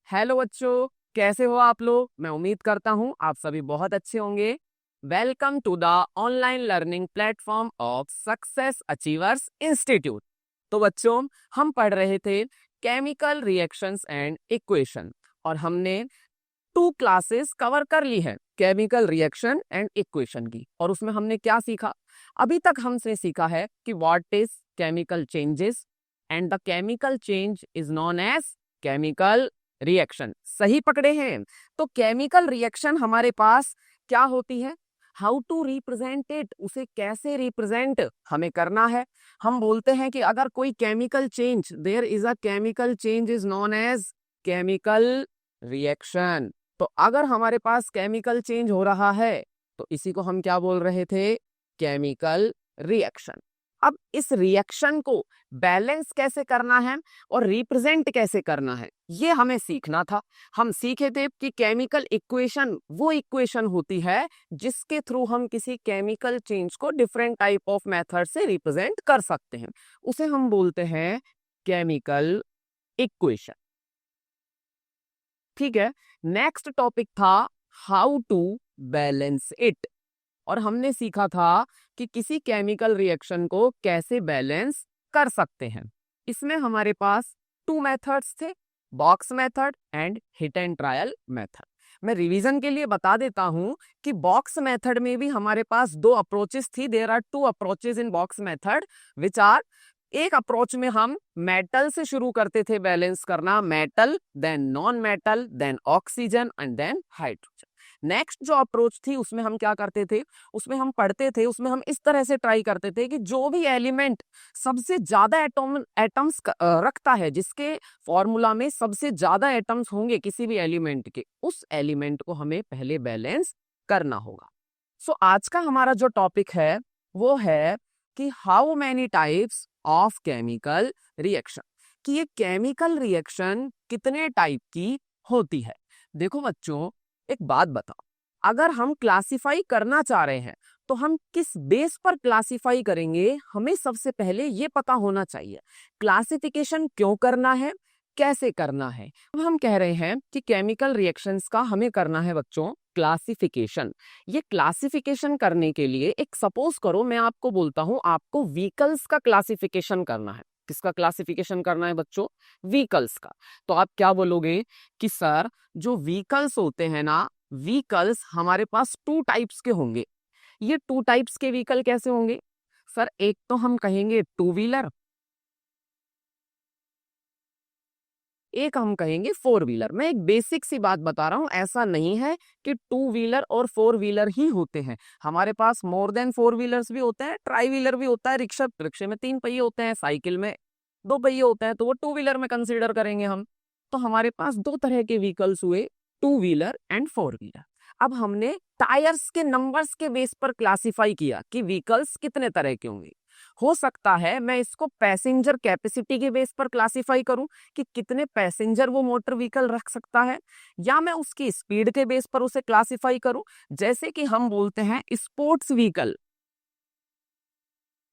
Hello बच्चों, कैसे हो आप लोग। मैं उम्मीद करता हूं आप सभी बहुत अच्छे होंगे। Welcome to the online learning platform of success achievers institute. तो बच्चों, हम पढ़ रहे थे केमिकल रिएक्शंस एंड इक्वेशन, और हमने 2 क्लासेस कवर कर ली है केमिकल रिएक्शन एंड इक्वेशन की। और उसमें हमने क्या सीखा? अभी तक हमने सीखा है कि what is chemical changes and the chemical change is known as chemical reaction. सही पकड़े हैं? तो केमिकल रिएक्शन हमारे पास क्या होती है, हाउ टू रिप्रेजेंट इट, उसे कैसे रिप्रेजेंट हमें करना है। हम बोलते हैं कि अगर कोई chemical change, there is a chemical change is known as chemical reaction. तो अगर हमारे पास केमिकल चेंज हो रहा है तो इसी को हम क्या बोल रहे थे? Chemical reaction. अब इस रिएक्शन को बैलेंस कैसे करना है और रिप्रेजेंट कैसे करना है, ये हमें सीखना था। हम सीखे थे कि केमिकल इक्वेशन वो इक्वेशन होती है जिसके थ्रू हम किसी केमिकल चेंज को डिफरेंट टाइप ऑफ मेथड से रिप्रेजेंट कर सकते हैं। उसे हम बोलते हैं केमिकल इक्वेशन। ठीक है। नेक्स्ट टॉपिक था हाउ टू बैलेंस इट, और हमने सीखा था कि किसी केमिकल रिएक्शन को कैसे बैलेंस कर सकते हैं। इसमें हमारे पास 2 मेथड्स थे, box method and hit and trial method. मैं रिवीजन के लिए बता देता हूं कि बॉक्स मेथड में भी हमारे पास 2 अप्रोचेस थी। There are 2 approaches in box method which are, एक अप्रोच में हम मेटल से शुरू करते थे बैलेंस करना, metal then non metal then oxygen and then hydrogen. Next जो अप्रोच थी उसमें हम क्या करते थे, उसमें हम पढ़ते थे, उसमें हम इस तरह से ट्राई करते थे कि जो भी एलिमेंट सबसे ज्यादा एटम्स रखता है, जिसके फॉर्मूला में सबसे ज्यादा एटम्स होंगे किसी भी एलिमेंट के, उस एलिमेंट को हमें पहले बैलेंस करना होगा। सो आज का हमारा जो टॉपिक है वो है कि how many types of chemical reaction, कि ये केमिकल रिएक्शन कितने टाइप की होती है। देखो बच्चों, एक बात बताओ, अगर हम क्लासिफाई करना चाह रहे हैं तो हम किस बेस पर क्लासिफाई करेंगे, हमें सबसे पहले ये पता होना चाहिए। क्लासिफिकेशन क्यों करना है, कैसे करना है। अब हम कह रहे हैं कि केमिकल रिएक्शंस का हमें करना है बच्चों क्लासिफिकेशन। ये क्लासिफिकेशन करने के लिए, एक सपोज करो मैं आपको बोलता हूं आपको व्हीकल्स का क्लासिफिकेशन करना है। किसका क्लासिफिकेशन करना है बच्चों? व्हीकल्स का। तो आप क्या बोलोगे कि सर, जो व्हीकल्स होते हैं ना, व्हीकल्स हमारे पास 2 टाइप्स के होंगे। ये 2 टाइप्स के व्हीकल कैसे होंगे? सर, एक तो हम कहेंगे 2 व्हीलर, एक हम कहेंगे 4 व्हीलर। मैं एक बेसिक सी बात बता रहा हूं, ऐसा नहीं है कि 2 व्हीलर और 4 व्हीलर ही होते हैं। हमारे पास मोर देन 4 व्हीलर्स भी होते हैं, ट्राई व्हीलर भी होता है, रिक्शा, रिक्शे में 3 पहिए होते हैं, साइकिल में 2 पहिए होते हैं, तो वो 2 व्हीलर में कंसीडर करेंगे हम। तो हमारे पास 2 तरह के व्हीकल्स हुए, 2 व्हीलर एंड 4 व्हीलर। अब हमने टायर्स के नंबर्स के बेस पर क्लासिफाई किया कि व्हीकल्स कितने तरह के होंगे। हो सकता है मैं इसको पैसेंजर कैपेसिटी के बेस पर क्लासिफाई करूं कि कितने पैसेंजर वो मोटर व्हीकल रख सकता है, या मैं उसकी स्पीड के बेस पर उसे क्लासिफाई करूं। जैसे कि हम बोलते हैं स्पोर्ट्स व्हीकल,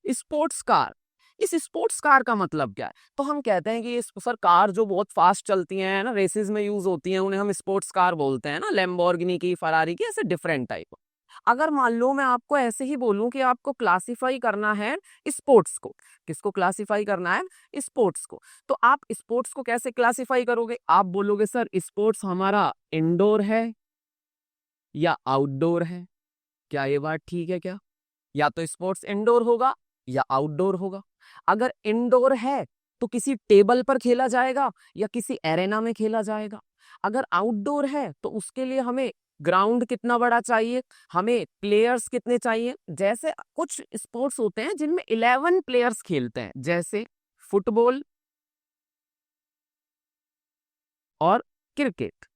स्पोर्ट्स कार। इस स्पोर्ट्स कार का मतलब क्या है? तो हम कहते हैं कि ये सर कार जो बहुत फास्ट चलती हैं ना, रेसेस में यूज होती हैं, उन्हें हम स्पोर्ट्स कार बोलते हैं ना, लैम्बोर्गिनी की, फरारी की, ऐसे डिफरेंट टाइप। अगर मान लो मैं आपको ऐसे ही बोलूं कि आपको क्लासिफाई करना है स्पोर्ट्स को, किसको क्लासिफाई करना है? स्पोर्ट्स को। तो आप स्पोर्ट्स को कैसे क्लासिफाई करोगे? आप बोलोगे सर स्पोर्ट्स हमारा इंडोर है या आउटडोर है। क्या ये बात ठीक है क्या? या तो स्पोर्ट्स इंडोर होगा या आउटडोर होगा। अगर इंडोर है तो किसी टेबल पर खेला जाएगा या किसी एरेना में खेला जाएगा। अगर आउटडोर है तो उसके लिए हमें ग्राउंड कितना बड़ा चाहिए, हमें प्लेयर्स कितने चाहिए। जैसे कुछ स्पोर्ट्स होते हैं जिनमें 11 प्लेयर्स खेलते हैं, जैसे फुटबॉल और क्रिकेट।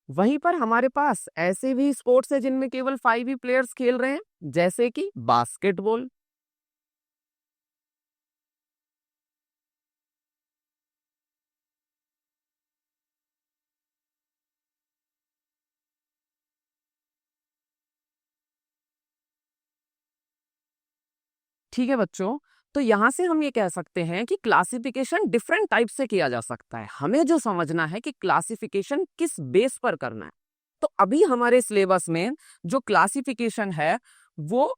वहीं पर हमारे पास ऐसे भी स्पोर्ट्स है जिनमें केवल 5 ही प्लेयर्स खेल रहे हैं, जैसे कि बास्केटबॉल। ठीक है बच्चों, तो यहां से हम ये कह सकते हैं कि क्लासिफिकेशन डिफरेंट टाइप से किया जा सकता है। हमें जो समझना है कि क्लासिफिकेशन किस बेस पर करना है। तो अभी हमारे सिलेबस में जो क्लासिफिकेशन है वो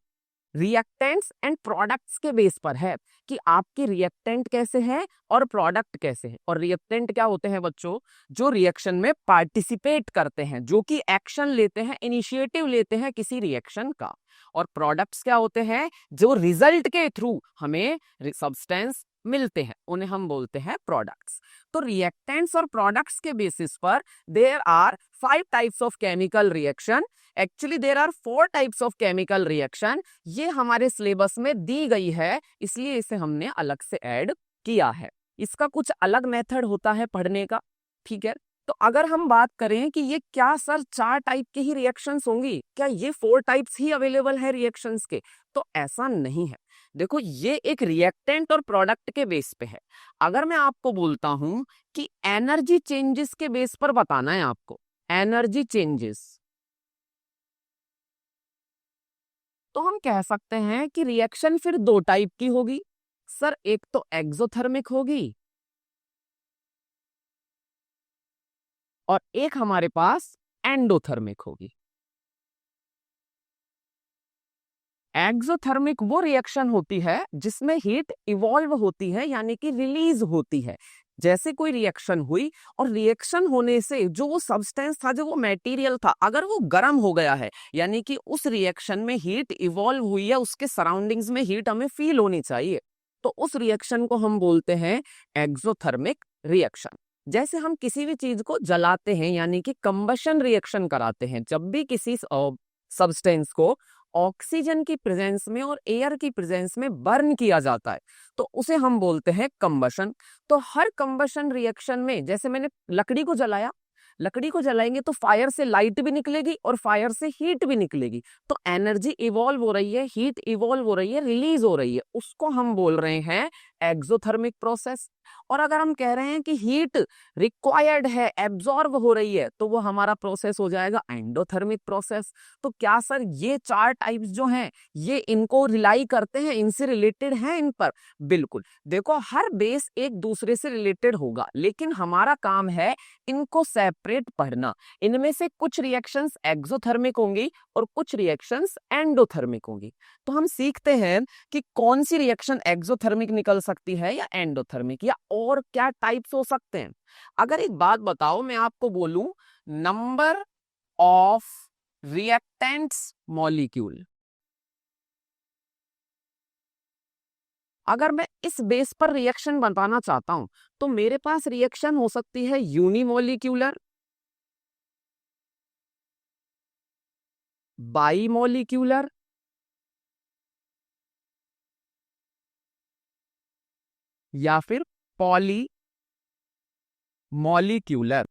रिएक्टेंट्स एंड प्रोडक्ट्स के बेस पर है कि आपके रिएक्टेंट कैसे हैं और प्रोडक्ट कैसे हैं। और रिएक्टेंट क्या होते हैं बच्चों? जो रिएक्शन में पार्टिसिपेट करते हैं, जो कि एक्शन लेते हैं, इनिशिएटिव लेते हैं किसी रिएक्शन का। और प्रोडक्ट्स क्या होते हैं? जो रिजल्ट के थ्रू हमें सब्सटेंस मिलते हैं, उन्हें हम बोलते हैं प्रोडक्ट्स। तो रिएक्टेंट्स और प्रोडक्ट्स के बेसिस पर there are 5 types of chemical reaction. Actually there are 4 types of chemical reaction. ये हमारे सिलेबस में दी गई है, इसलिए इसे हमने अलग से ऐड किया है। इसका कुछ अलग मेथड होता है पढ़ने का, ठीक है। तो अगर हम बात करें कि ये क्या सर 4 टाइप के ही रिएक्शंस होंगी, क्या ये 4 टाइप्स ही अवेलेबल है रिएक्शंस के? तो ऐसा नहीं है। देखो, ये एक रिएक्टेंट और प्रोडक्ट के बेस पे है। अगर मैं आपको बोलता हूं कि एनर्जी चेंजेस के बेस पर बताना है आपको, एनर्जी चेंजेस, तो हम कह सकते हैं कि रिएक्शन फिर 2 टाइप की होगी सर। एक तो एक्सोथर्मिक होगी और एक हमारे पास एंडोथर्मिक होगी। एक्सोथर्मिक वो रिएक्शन होती है जिसमें हीट इवॉल्व होती है, यानी कि रिलीज होती है। जैसे कोई रिएक्शन हुई और रिएक्शन होने से जो वो सब्सटेंस था, जो वो मटेरियल था, अगर वो गर्म हो गया है, यानी कि उस रिएक्शन में हीट इवॉल्व हुई है, उसके सराउंडिंग्स में हीट हमें फील होनी चाहिए, तो उस रिएक्शन को हम बोलते हैं एक्सोथर्मिक रिएक्शन। जैसे हम किसी भी चीज को जलाते हैं, यानी कि कंबशन रिएक्शन कराते हैं, जब भी किसी सब्सटेंस को ऑक्सीजन की प्रेजेंस में और एयर की प्रेजेंस में बर्न किया जाता है, तो उसे हम बोलते हैं कंबशन। तो हर कंबशन रिएक्शन में, जैसे मैंने लकड़ी को जलाया, लकड़ी को जलाएंगे तो फायर से लाइट भी निकलेगी और फायर से हीट भी निकलेगी। तो एनर्जी इवॉल्व हो रही है, हीट इवॉल्व हो रही है, रिलीज हो रही है, उसको हम बोल रहे हैं एक्सोथर्मिक प्रोसेस। और अगर हम कह रहे हैं कि हीट रिक्वायर्ड है, एब्जॉर्ब हो रही है, तो वो हमारा प्रोसेस हो जाएगा एंडोथर्मिक प्रोसेस। तो क्या सर ये 4 टाइप्स जो हैं ये इनको रिलाई करते हैं, इनसे रिलेटेड हैं इन पर? बिल्कुल। देखो, हर बेस एक दूसरे से रिलेटेड होगा, लेकिन हमारा काम है इनको सेपरेट पढ़ना। इनमें से कुछ रिएक्शंस एक्सोथर्मिक होंगी और कुछ रिएक्शंस एंडोथर्मिक होंगी। तो हम सीखते हैं कि कौन सी रिएक्शन एक्सोथर्मिक निकल सकती है या एंडोथर्मिक, या और क्या टाइप्स हो सकते हैं। अगर एक बात बताओ, मैं आपको बोलूं नंबर ऑफ रिएक्टेंट्स मॉलिक्यूल, अगर मैं इस बेस पर रिएक्शन बताना चाहता हूं तो मेरे पास रिएक्शन हो सकती है यूनिमोलिक्यूलर, बाईमोलिक्यूलर, या फिर पॉली मॉलिक्यूलर।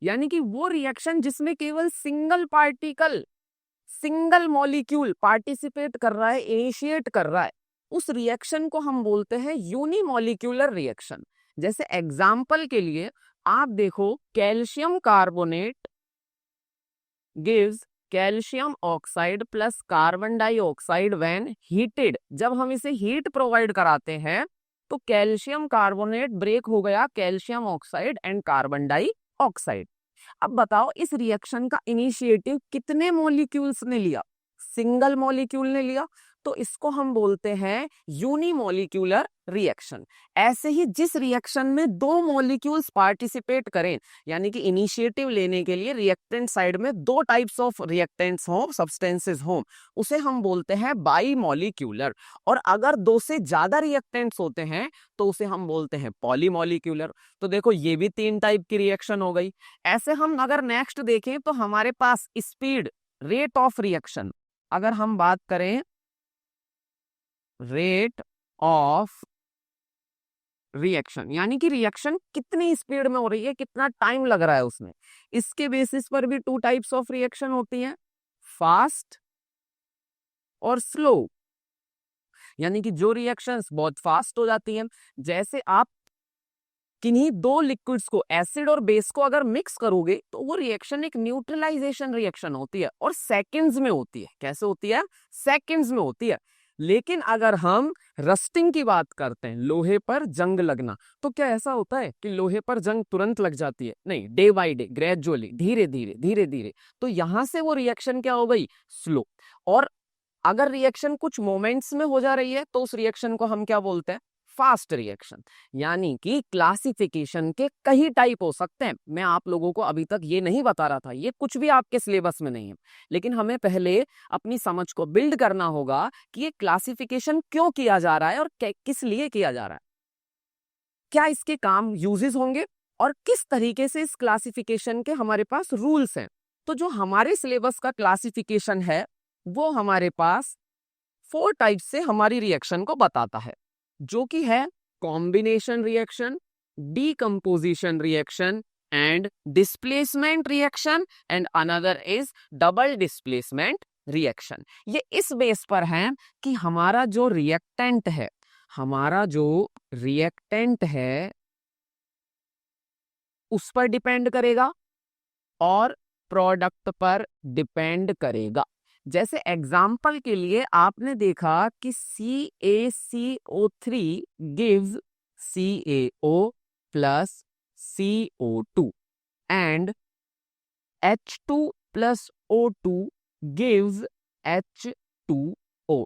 यानी कि वो रिएक्शन जिसमें केवल single particle, single molecule participate कर रहा है, इनिशिएट कर रहा है, उस रिएक्शन को हम बोलते हैं यूनिमॉलिक्यूलर रिएक्शन। जैसे एग्जाम्पल के लिए आप देखो, calcium carbonate gives calcium oxide plus carbon dioxide when heated. जब हम इसे हीट प्रोवाइड कराते हैं तो कैल्शियम कार्बोनेट ब्रेक हो गया calcium oxide and carbon dioxide. अब बताओ, इस रिएक्शन का इनिशिएटिव कितने मॉलिक्यूल्स ने लिया? सिंगल मॉलिक्यूल ने लिया, तो इसको हम बोलते हैं यूनिमॉलिक्यूलर रिएक्शन। ऐसे ही जिस रिएक्शन में 2 मॉलिक्यूल्स पार्टिसिपेट करें, यानी कि इनिशिएटिव लेने के लिए रिएक्टेंट साइड में 2 टाइप्स ऑफ रिएक्टेंट्स हो, सब्सटेंसेस हो, उसे हम बोलते हैं बाईमॉलिक्यूलर। और अगर 2 से ज्यादा रिएक्टेंट्स होते हैं तो उसे हम बोलते हैं पॉलीमॉलिक्यूलर। तो देखो, ये भी 3 टाइप की रिएक्शन हो गई। ऐसे हम अगर नेक्स्ट देखें तो हमारे पास स्पीड, रेट ऑफ रिएक्शन, अगर हम बात करें रेट ऑफ रिएक्शन, यानी कि रिएक्शन कितनी स्पीड में हो रही है, कितना टाइम लग रहा है उसमें, इसके बेसिस पर भी 2 टाइप्स ऑफ रिएक्शन होती हैं, फास्ट और स्लो। यानी कि जो रिएक्शंस बहुत फास्ट हो जाती हैं, जैसे आप किन्हीं 2 लिक्विड्स को, एसिड और बेस को अगर मिक्स करोगे तो वो रिएक्शन एक न्यूट्रलाइजेशन रिएक्शन होती है और सेकंड्स में होती है। कैसे होती है? सेकंड्स में होती है। लेकिन अगर हम रस्टिंग की बात करते हैं, लोहे पर जंग लगना, तो क्या ऐसा होता है कि लोहे पर जंग तुरंत लग जाती है? नहीं, डे बाय डे, ग्रेजुअली, धीरे धीरे धीरे धीरे। तो यहां से वो रिएक्शन क्या हो गई? स्लो। और अगर रिएक्शन कुछ मोमेंट्स में हो जा रही है तो उस रिएक्शन को हम क्या बोलते हैं? Fast reaction. यानी कि क्लासिफिकेशन के कई टाइप हो सकते हैं। मैं आप लोगों को अभी तक ये नहीं बता रहा था, ये कुछ भी आपके सिलेबस में नहीं है, लेकिन हमें पहले अपनी समझ को बिल्ड करना होगा कि ये क्लासिफिकेशन क्यों किया जा रहा है और किस लिए किया जा रहा है, क्या इसके काम यूजेस होंगे और किस तरीके से इस क्लासिफिकेशन के हमारे पास रूल्स हैं। तो जो हमारे सिलेबस का क्लासिफिकेशन है वो हमारे पास 4 टाइप से हमारी रिएक्शन को बताता है, जो कि है combination reaction, decomposition reaction and displacement reaction, and another is double displacement reaction. ये इस बेस पर है कि हमारा जो रिएक्टेंट है उस पर डिपेंड करेगा और प्रोडक्ट पर डिपेंड करेगा। जैसे एग्जाम्पल के लिए आपने देखा कि CaCO3 gives CaO plus CO2 and H2 plus O2 gives H2O।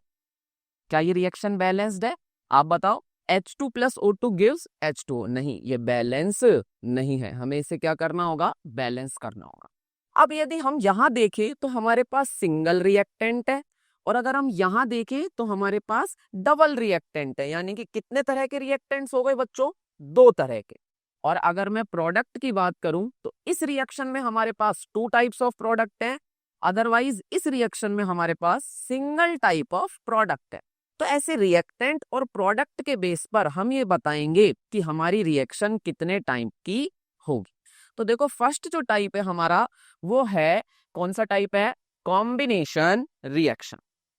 क्या ये रिएक्शन बैलेंस्ड है? आप बताओ। H2 plus O2 gives H2O, नहीं, ये बैलेंस नहीं है। हमें इसे क्या करना होगा? बैलेंस करना होगा। अब यदि हम यहां देखें तो हमारे पास सिंगल रिएक्टेंट है, और अगर हम यहां देखें तो हमारे पास डबल रिएक्टेंट है। यानी कि कितने तरह के रिएक्टेंट्स हो गए बच्चों? 2 तरह के। और अगर मैं प्रोडक्ट की बात करूं तो इस रिएक्शन में हमारे पास 2 टाइप्स ऑफ प्रोडक्ट है, अदरवाइज इस रिएक्शन में हमारे पास सिंगल टाइप ऑफ प्रोडक्ट है। तो ऐसे रिएक्टेंट और प्रोडक्ट के बेस पर हम ये बताएंगे कि हमारी रिएक्शन कितने टाइप की होगी। तो देखो, फर्स्ट जो टाइप है हमारा वो है, कौन सा टाइप है? Combination reaction.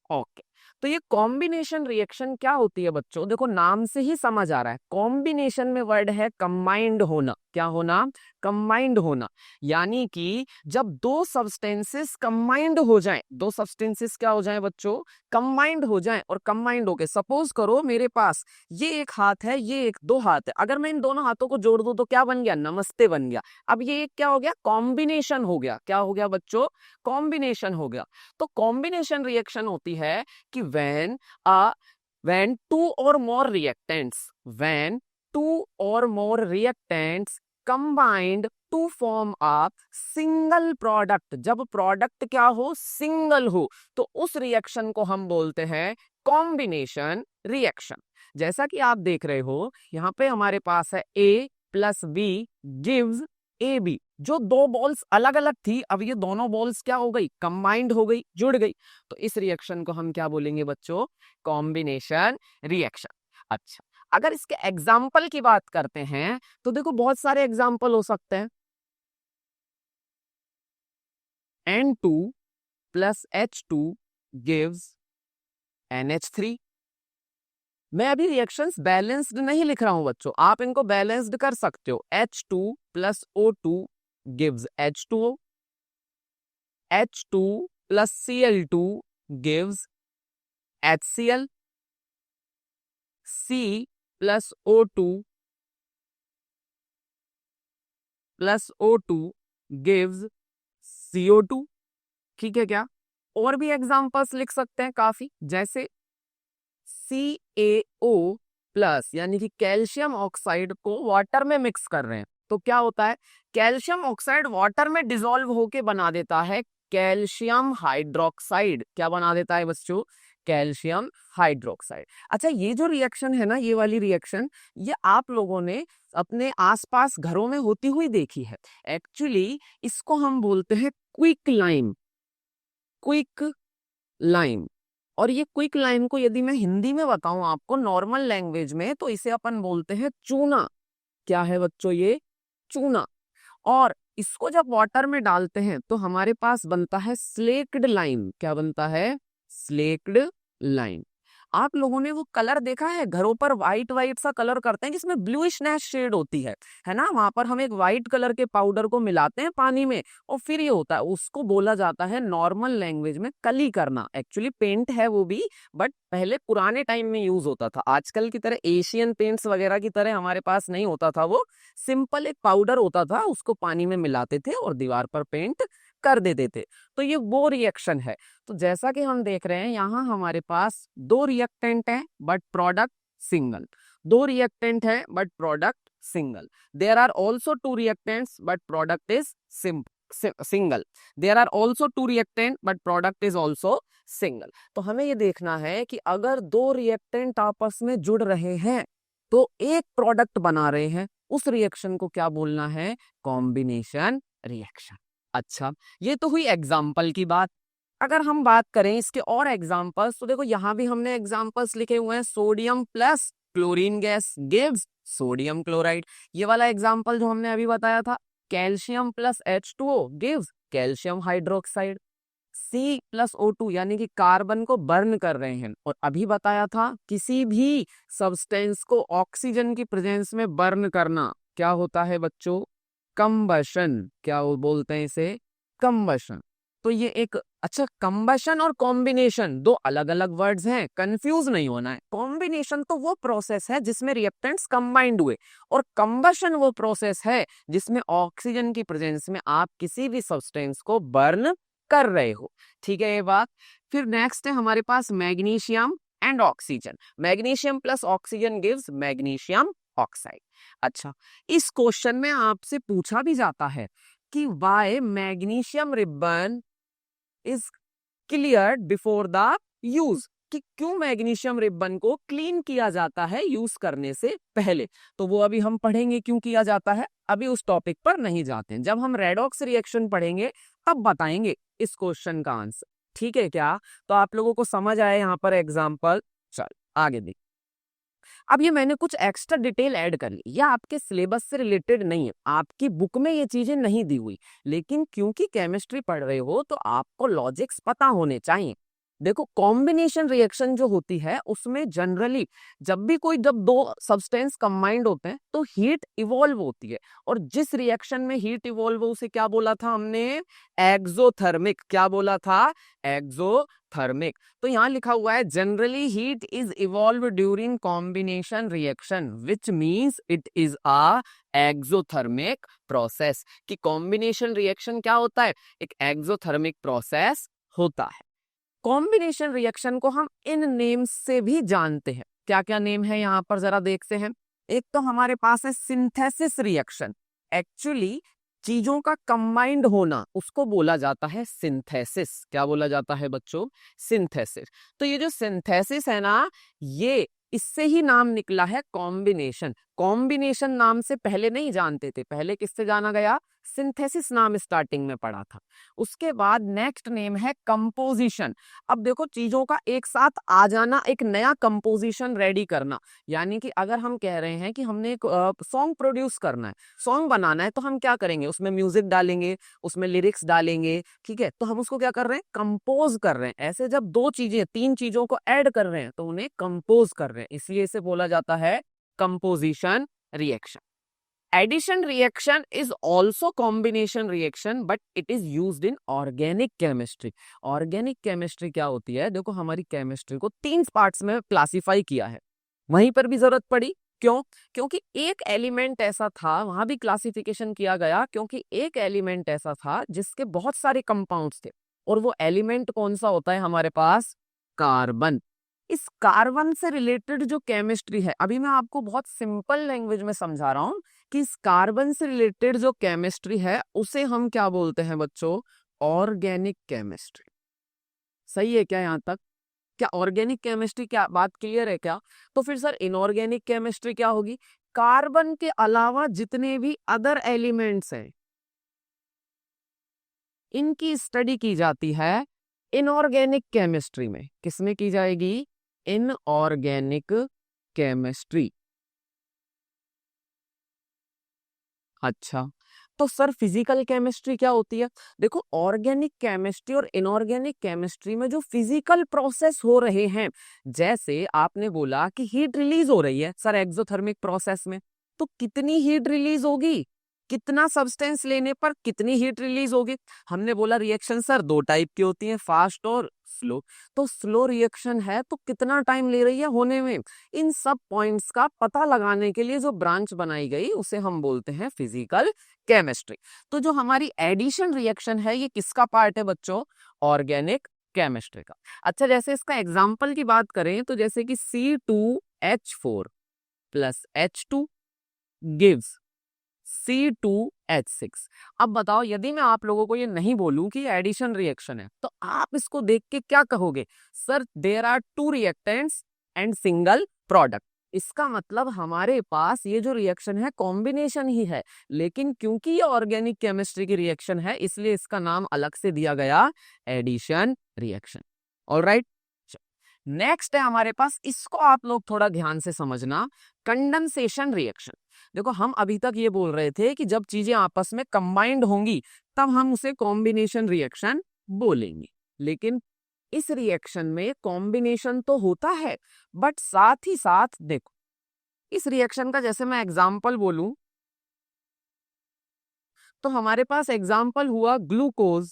ओके, तो ये कॉम्बिनेशन रिएक्शन क्या होती है बच्चों? देखो, नाम से ही समझ आ रहा है, कॉम्बिनेशन में वर्ड है कंबाइंड होना। क्या होना? कंबाइंड होना। यानी कि जब 2 सब्सटेंसेस कंबाइंड हो जाएं, 2 सब्सटेंसेस क्या हो जाएं बच्चों? कंबाइंड हो जाएं। और कंबाइंड होके सपोज करो मेरे पास ये एक हाथ है, ये एक 2 हाथ है, अगर मैं इन दोनों हाथों को जोड़ दूं तो क्या बन गया? नमस्ते बन गया। अब ये एक क्या हो गया? कॉम्बिनेशन हो गया। क्या हो गया बच्चों? कॉम्बिनेशन हो गया। तो कॉम्बिनेशन रिएक्शन होती है कि when two or more reactants combined to form a single product, जब प्रोडक्ट क्या हो? सिंगल हो, तो उस रिएक्शन को हम बोलते हैं कॉम्बिनेशन रिएक्शन। जैसा कि आप देख रहे हो यहाँ पे हमारे पास है A plus B gives AB। जो 2 बॉल्स अलग अलग थी, अब ये दोनों बॉल्स क्या हो गई? कंबाइंड हो गई, जुड़ गई। तो इस रिएक्शन को हम क्या बोलेंगे बच्चों? Combination reaction. अच्छा, अगर इसके एग्जाम्पल की बात करते हैं तो देखो बहुत सारे एग्जाम्पल हो सकते हैं। N2 plus H2 gives NH3। मैं अभी रिएक्शंस बैलेंस्ड नहीं लिख रहा हूं बच्चों, आप इनको बैलेंस्ड कर सकते हो। H2 plus O2 gives H2O, H2 plus Cl2 gives HCl, C plus O2 plus O2 gives CO2। ठीक है क्या? और भी एग्जांपल्स लिख सकते हैं काफी, जैसे CaO प्लस, यानी कि कैल्शियम ऑक्साइड को वाटर में मिक्स कर रहे हैं, तो क्या होता है? कैल्शियम ऑक्साइड वाटर में डिसॉल्व होके बना देता है कैल्शियम हाइड्रोक्साइड। क्या बना देता है बच्चों? Calcium hydroxide. अच्छा, ये जो रिएक्शन है ना, ये वाली रिएक्शन, ये आप लोगों ने अपने आसपास घरों में होती हुई देखी है। एक्चुअली इसको हम बोलते हैं क्विक लाइम। Quick lime. और ये क्विक लाइम को यदि मैं हिंदी में बताऊं आपको, नॉर्मल लैंग्वेज में, तो इसे अपन बोलते हैं चूना। क्या है बच्चों? ये चूना। और इसको जब वाटर में डालते हैं तो हमारे पास बनता है स्लेक्ड लाइम। क्या बनता है? Slaked lime. आप लोगों ने वो कलर देखा है, घरों पर व्हाइट व्हाइट सा कलर करते हैं जिसमें ब्लूइश नैश शेड होती है ना, वहां पर हम एक व्हाइट कलर के पाउडर को मिलाते हैं पानी में और फिर ये होता है, उसको बोला जाता है नॉर्मल लैंग्वेज में कली करना। एक्चुअली पेंट है वो भी, बट पहले पुराने टाइम में यूज होता था, आजकल की तरह एशियन पेंट्स वगैरह की तरह हमारे पास नहीं होता था। वो सिंपल एक पाउडर होता था, उसको पानी में मिलाते थे और दीवार पर पेंट कर देते थे। तो ये वो रिएक्शन है। तो जैसा कि हम देख रहे हैं यहाँ हमारे पास दो रिएक्टेंट हैं बट प्रोडक्ट सिंगल, दो रिएक्टेंट है but product single. There are also two reactants but product is single. There are also two reactant but product is also single. तो हमें ये देखना है कि अगर दो रिएक्टेंट आपस में जुड़ रहे हैं तो एक प्रोडक्ट बना रहे हैं, उस रिएक्शन को क्या बोलना है? Combination reaction. अच्छा, ये तो हुई एग्जाम्पल की बात। अगर हम बात करें इसके और एग्जाम्पल्स, तो देखो यहां भी हमने एग्जाम्पल्स लिखे हुए हैं। Sodium plus chlorine gas gives sodium chloride, ये वाला एग्जाम्पल जो हमने अभी बताया था। Calcium plus H2O gives calcium hydroxide. C+O2 यानी कि कार्बन को बर्न कर रहे हैं, और अभी बताया था किसी भी सब्सटेंस को ऑक्सीजन की प्रेजेंस में बर्न करना क्या होता है बच्चों? कंबशन। क्या वो बोलते हैं इसे? कंबशन। तो ये एक, अच्छा, कंबशन और कॉम्बिनेशन दो अलग अलग वर्ड्स हैं, कंफ्यूज नहीं होना है। कॉम्बिनेशन तो वो प्रोसेस है जिसमें रिएक्टेंट्स कंबाइंड हुए, और कंबशन वो प्रोसेस है जिसमें ऑक्सीजन की प्रेजेंस में आप किसी भी सब्सटेंस को बर्न कर रहे हो। ठीक है ये बात। फिर नेक्स्ट है हमारे पास magnesium and oxygen. Magnesium plus oxygen gives magnesium oxide. अच्छा, इस क्वेश्चन में आपसे पूछा भी जाता है कि why magnesium ribbon is cleared before the use, कि क्यों मैग्नीशियम रिबन को क्लीन किया जाता है यूज करने से पहले। तो वो अभी हम पढ़ेंगे क्यों किया जाता है, अभी उस टॉपिक पर नहीं जाते हैं। जब हम रेडॉक्स रिएक्शन पढ़ेंगे तब बताएंगे इस क्वेश्चन का आंसर। ठीक है क्या? तो आप लोगों को समझ आया यहाँ पर एग्जाम्पल। चल आगे देख। अब ये मैंने कुछ एक्स्ट्रा डिटेल ऐड कर ली, यह आपके सिलेबस से रिलेटेड नहीं है, आपकी बुक में ये चीजें नहीं दी हुई, लेकिन क्योंकि केमिस्ट्री पढ़ रहे हो तो आपको लॉजिक्स पता होने चाहिए। देखो, कॉम्बिनेशन रिएक्शन जो होती है उसमें जनरली जब दो सब्सटेंस कंबाइंड होते हैं तो हीट इवॉल्व होती है, और जिस रिएक्शन में हीट इवॉल्व हो उसे क्या बोला था हमने? एक्सोथर्मिक। क्या बोला था? एक्सोथर्मिक। तो यहां लिखा हुआ है generally heat is evolve during combination reaction which means it is a exothermic process. कि कॉम्बिनेशन रिएक्शन क्या होता है? एक एक्सोथर्मिक प्रोसेस होता है। कॉम्बिनेशन रिएक्शन को हम इन नेम्स से भी जानते हैं। क्या क्या नेम है यहाँ पर जरा देखते हैं। एक तो हमारे पास है सिंथेसिस रिएक्शन। एक्चुअली चीजों का कंबाइंड होना उसको बोला जाता है सिंथेसिस। क्या बोला जाता है बच्चों? सिंथेसिस। तो ये जो सिंथेसिस है ना, ये इससे ही नाम निकला है कॉम्बिनेशन। कॉम्बिनेशन नाम से पहले नहीं जानते थे, पहले किससे जाना गया? सिंथेसिस नाम स्टार्टिंग में पढ़ा था। उसके बाद नेक्स्ट नेम है कंपोजिशन। अब देखो, चीजों का एक साथ आ जाना, एक नया कंपोजिशन रेडी करना। यानी कि अगर हम कह रहे हैं कि हमने एक सॉन्ग प्रोड्यूस करना है, सॉन्ग बनाना है, तो हम क्या करेंगे? उसमें म्यूजिक डालेंगे, उसमें लिरिक्स डालेंगे। ठीक है, तो हम उसको क्या कर रहे हैं? कंपोज कर रहे हैं। ऐसे जब दो चीजें, तीन चीजों को ऐड कर रहे हैं तो उन्हें कंपोज कर रहे हैं, इसलिए इसे बोला जाता है composition reaction. Addition reaction is also combination reaction but it is used in organic chemistry. Organic chemistry क्या होती है? देखो, हमारी केमिस्ट्री को तीन पार्ट्स में क्लासिफाई किया है, वहीं पर भी जरूरत पड़ी। क्यों? क्योंकि एक एलिमेंट ऐसा था, वहां भी क्लासिफिकेशन किया गया, क्योंकि एक एलिमेंट ऐसा था जिसके बहुत सारे कंपाउंड्स थे, और वो एलिमेंट कौन सा होता है हमारे पास? कार्बन। इस कार्बन से रिलेटेड जो केमिस्ट्री है, अभी मैं आपको बहुत सिंपल लैंग्वेज में समझा रहा हूं कि इस कार्बन से रिलेटेड जो केमिस्ट्री है उसे हम क्या बोलते हैं बच्चों? Organic chemistry. सही है क्या यहां तक? क्या ऑर्गेनिक केमिस्ट्री, क्या बात क्लियर है क्या? तो फिर सर इनऑर्गेनिक केमिस्ट्री क्या होगी? कार्बन के अलावा जितने भी अदर एलिमेंट्स हैं इनकी स्टडी की जाती है इनऑर्गेनिक केमिस्ट्री में। किसमें की जाएगी? Inorganic chemistry. अच्छा, तो सर फिजिकल केमिस्ट्री क्या होती है? देखो, ऑर्गेनिक केमिस्ट्री और इनऑर्गेनिक केमिस्ट्री में जो फिजिकल प्रोसेस हो रहे हैं, जैसे आपने बोला कि हीट रिलीज हो रही है सर एक्सोथर्मिक प्रोसेस में, तो कितनी हीट रिलीज होगी, कितना सब्सटेंस लेने पर कितनी हीट रिलीज होगी? हमने बोला रिएक्शन सर दो टाइप की होती है, फास्ट और स्लो। तो स्लो रिएक्शन है तो कितना टाइम ले रही है होने में? इन सब पॉइंट्स का पता लगाने के लिए जो ब्रांच बनाई गई उसे हम बोलते हैं फिजिकल केमिस्ट्री। तो जो हमारी एडिशन रिएक्शन है ये किसका पार्ट है बच्चों? ऑर्गेनिक केमिस्ट्री का। अच्छा, जैसे इसका एग्जाम्पल की बात करें तो जैसे कि C2H4 plus H2 gives C2H6। अब बताओ, यदि मैं आप लोगों को ये नहीं बोलूं कि ये एडिशन रिएक्शन है तो आप इसको देख के क्या कहोगे? Sir there are two reactants and single product. इसका मतलब हमारे पास ये जो रिएक्शन है कॉम्बिनेशन ही है, लेकिन क्योंकि ये ऑर्गेनिक केमिस्ट्री की रिएक्शन है इसलिए इसका नाम अलग से दिया गया एडिशन रिएक्शन। ऑलराइट, नेक्स्ट है हमारे पास, इसको आप लोग थोड़ा ध्यान से समझना, कंडेंसेशन रिएक्शन। देखो, हम अभी तक ये बोल रहे थे कि जब चीजें आपस में कंबाइंड होंगी तब हम उसे कॉम्बिनेशन रिएक्शन बोलेंगे, लेकिन इस रिएक्शन में कॉम्बिनेशन तो होता है बट साथ ही साथ देखो, इस रिएक्शन का जैसे मैं एग्जाम्पल बोलूं तो हमारे पास एग्जाम्पल हुआ glucose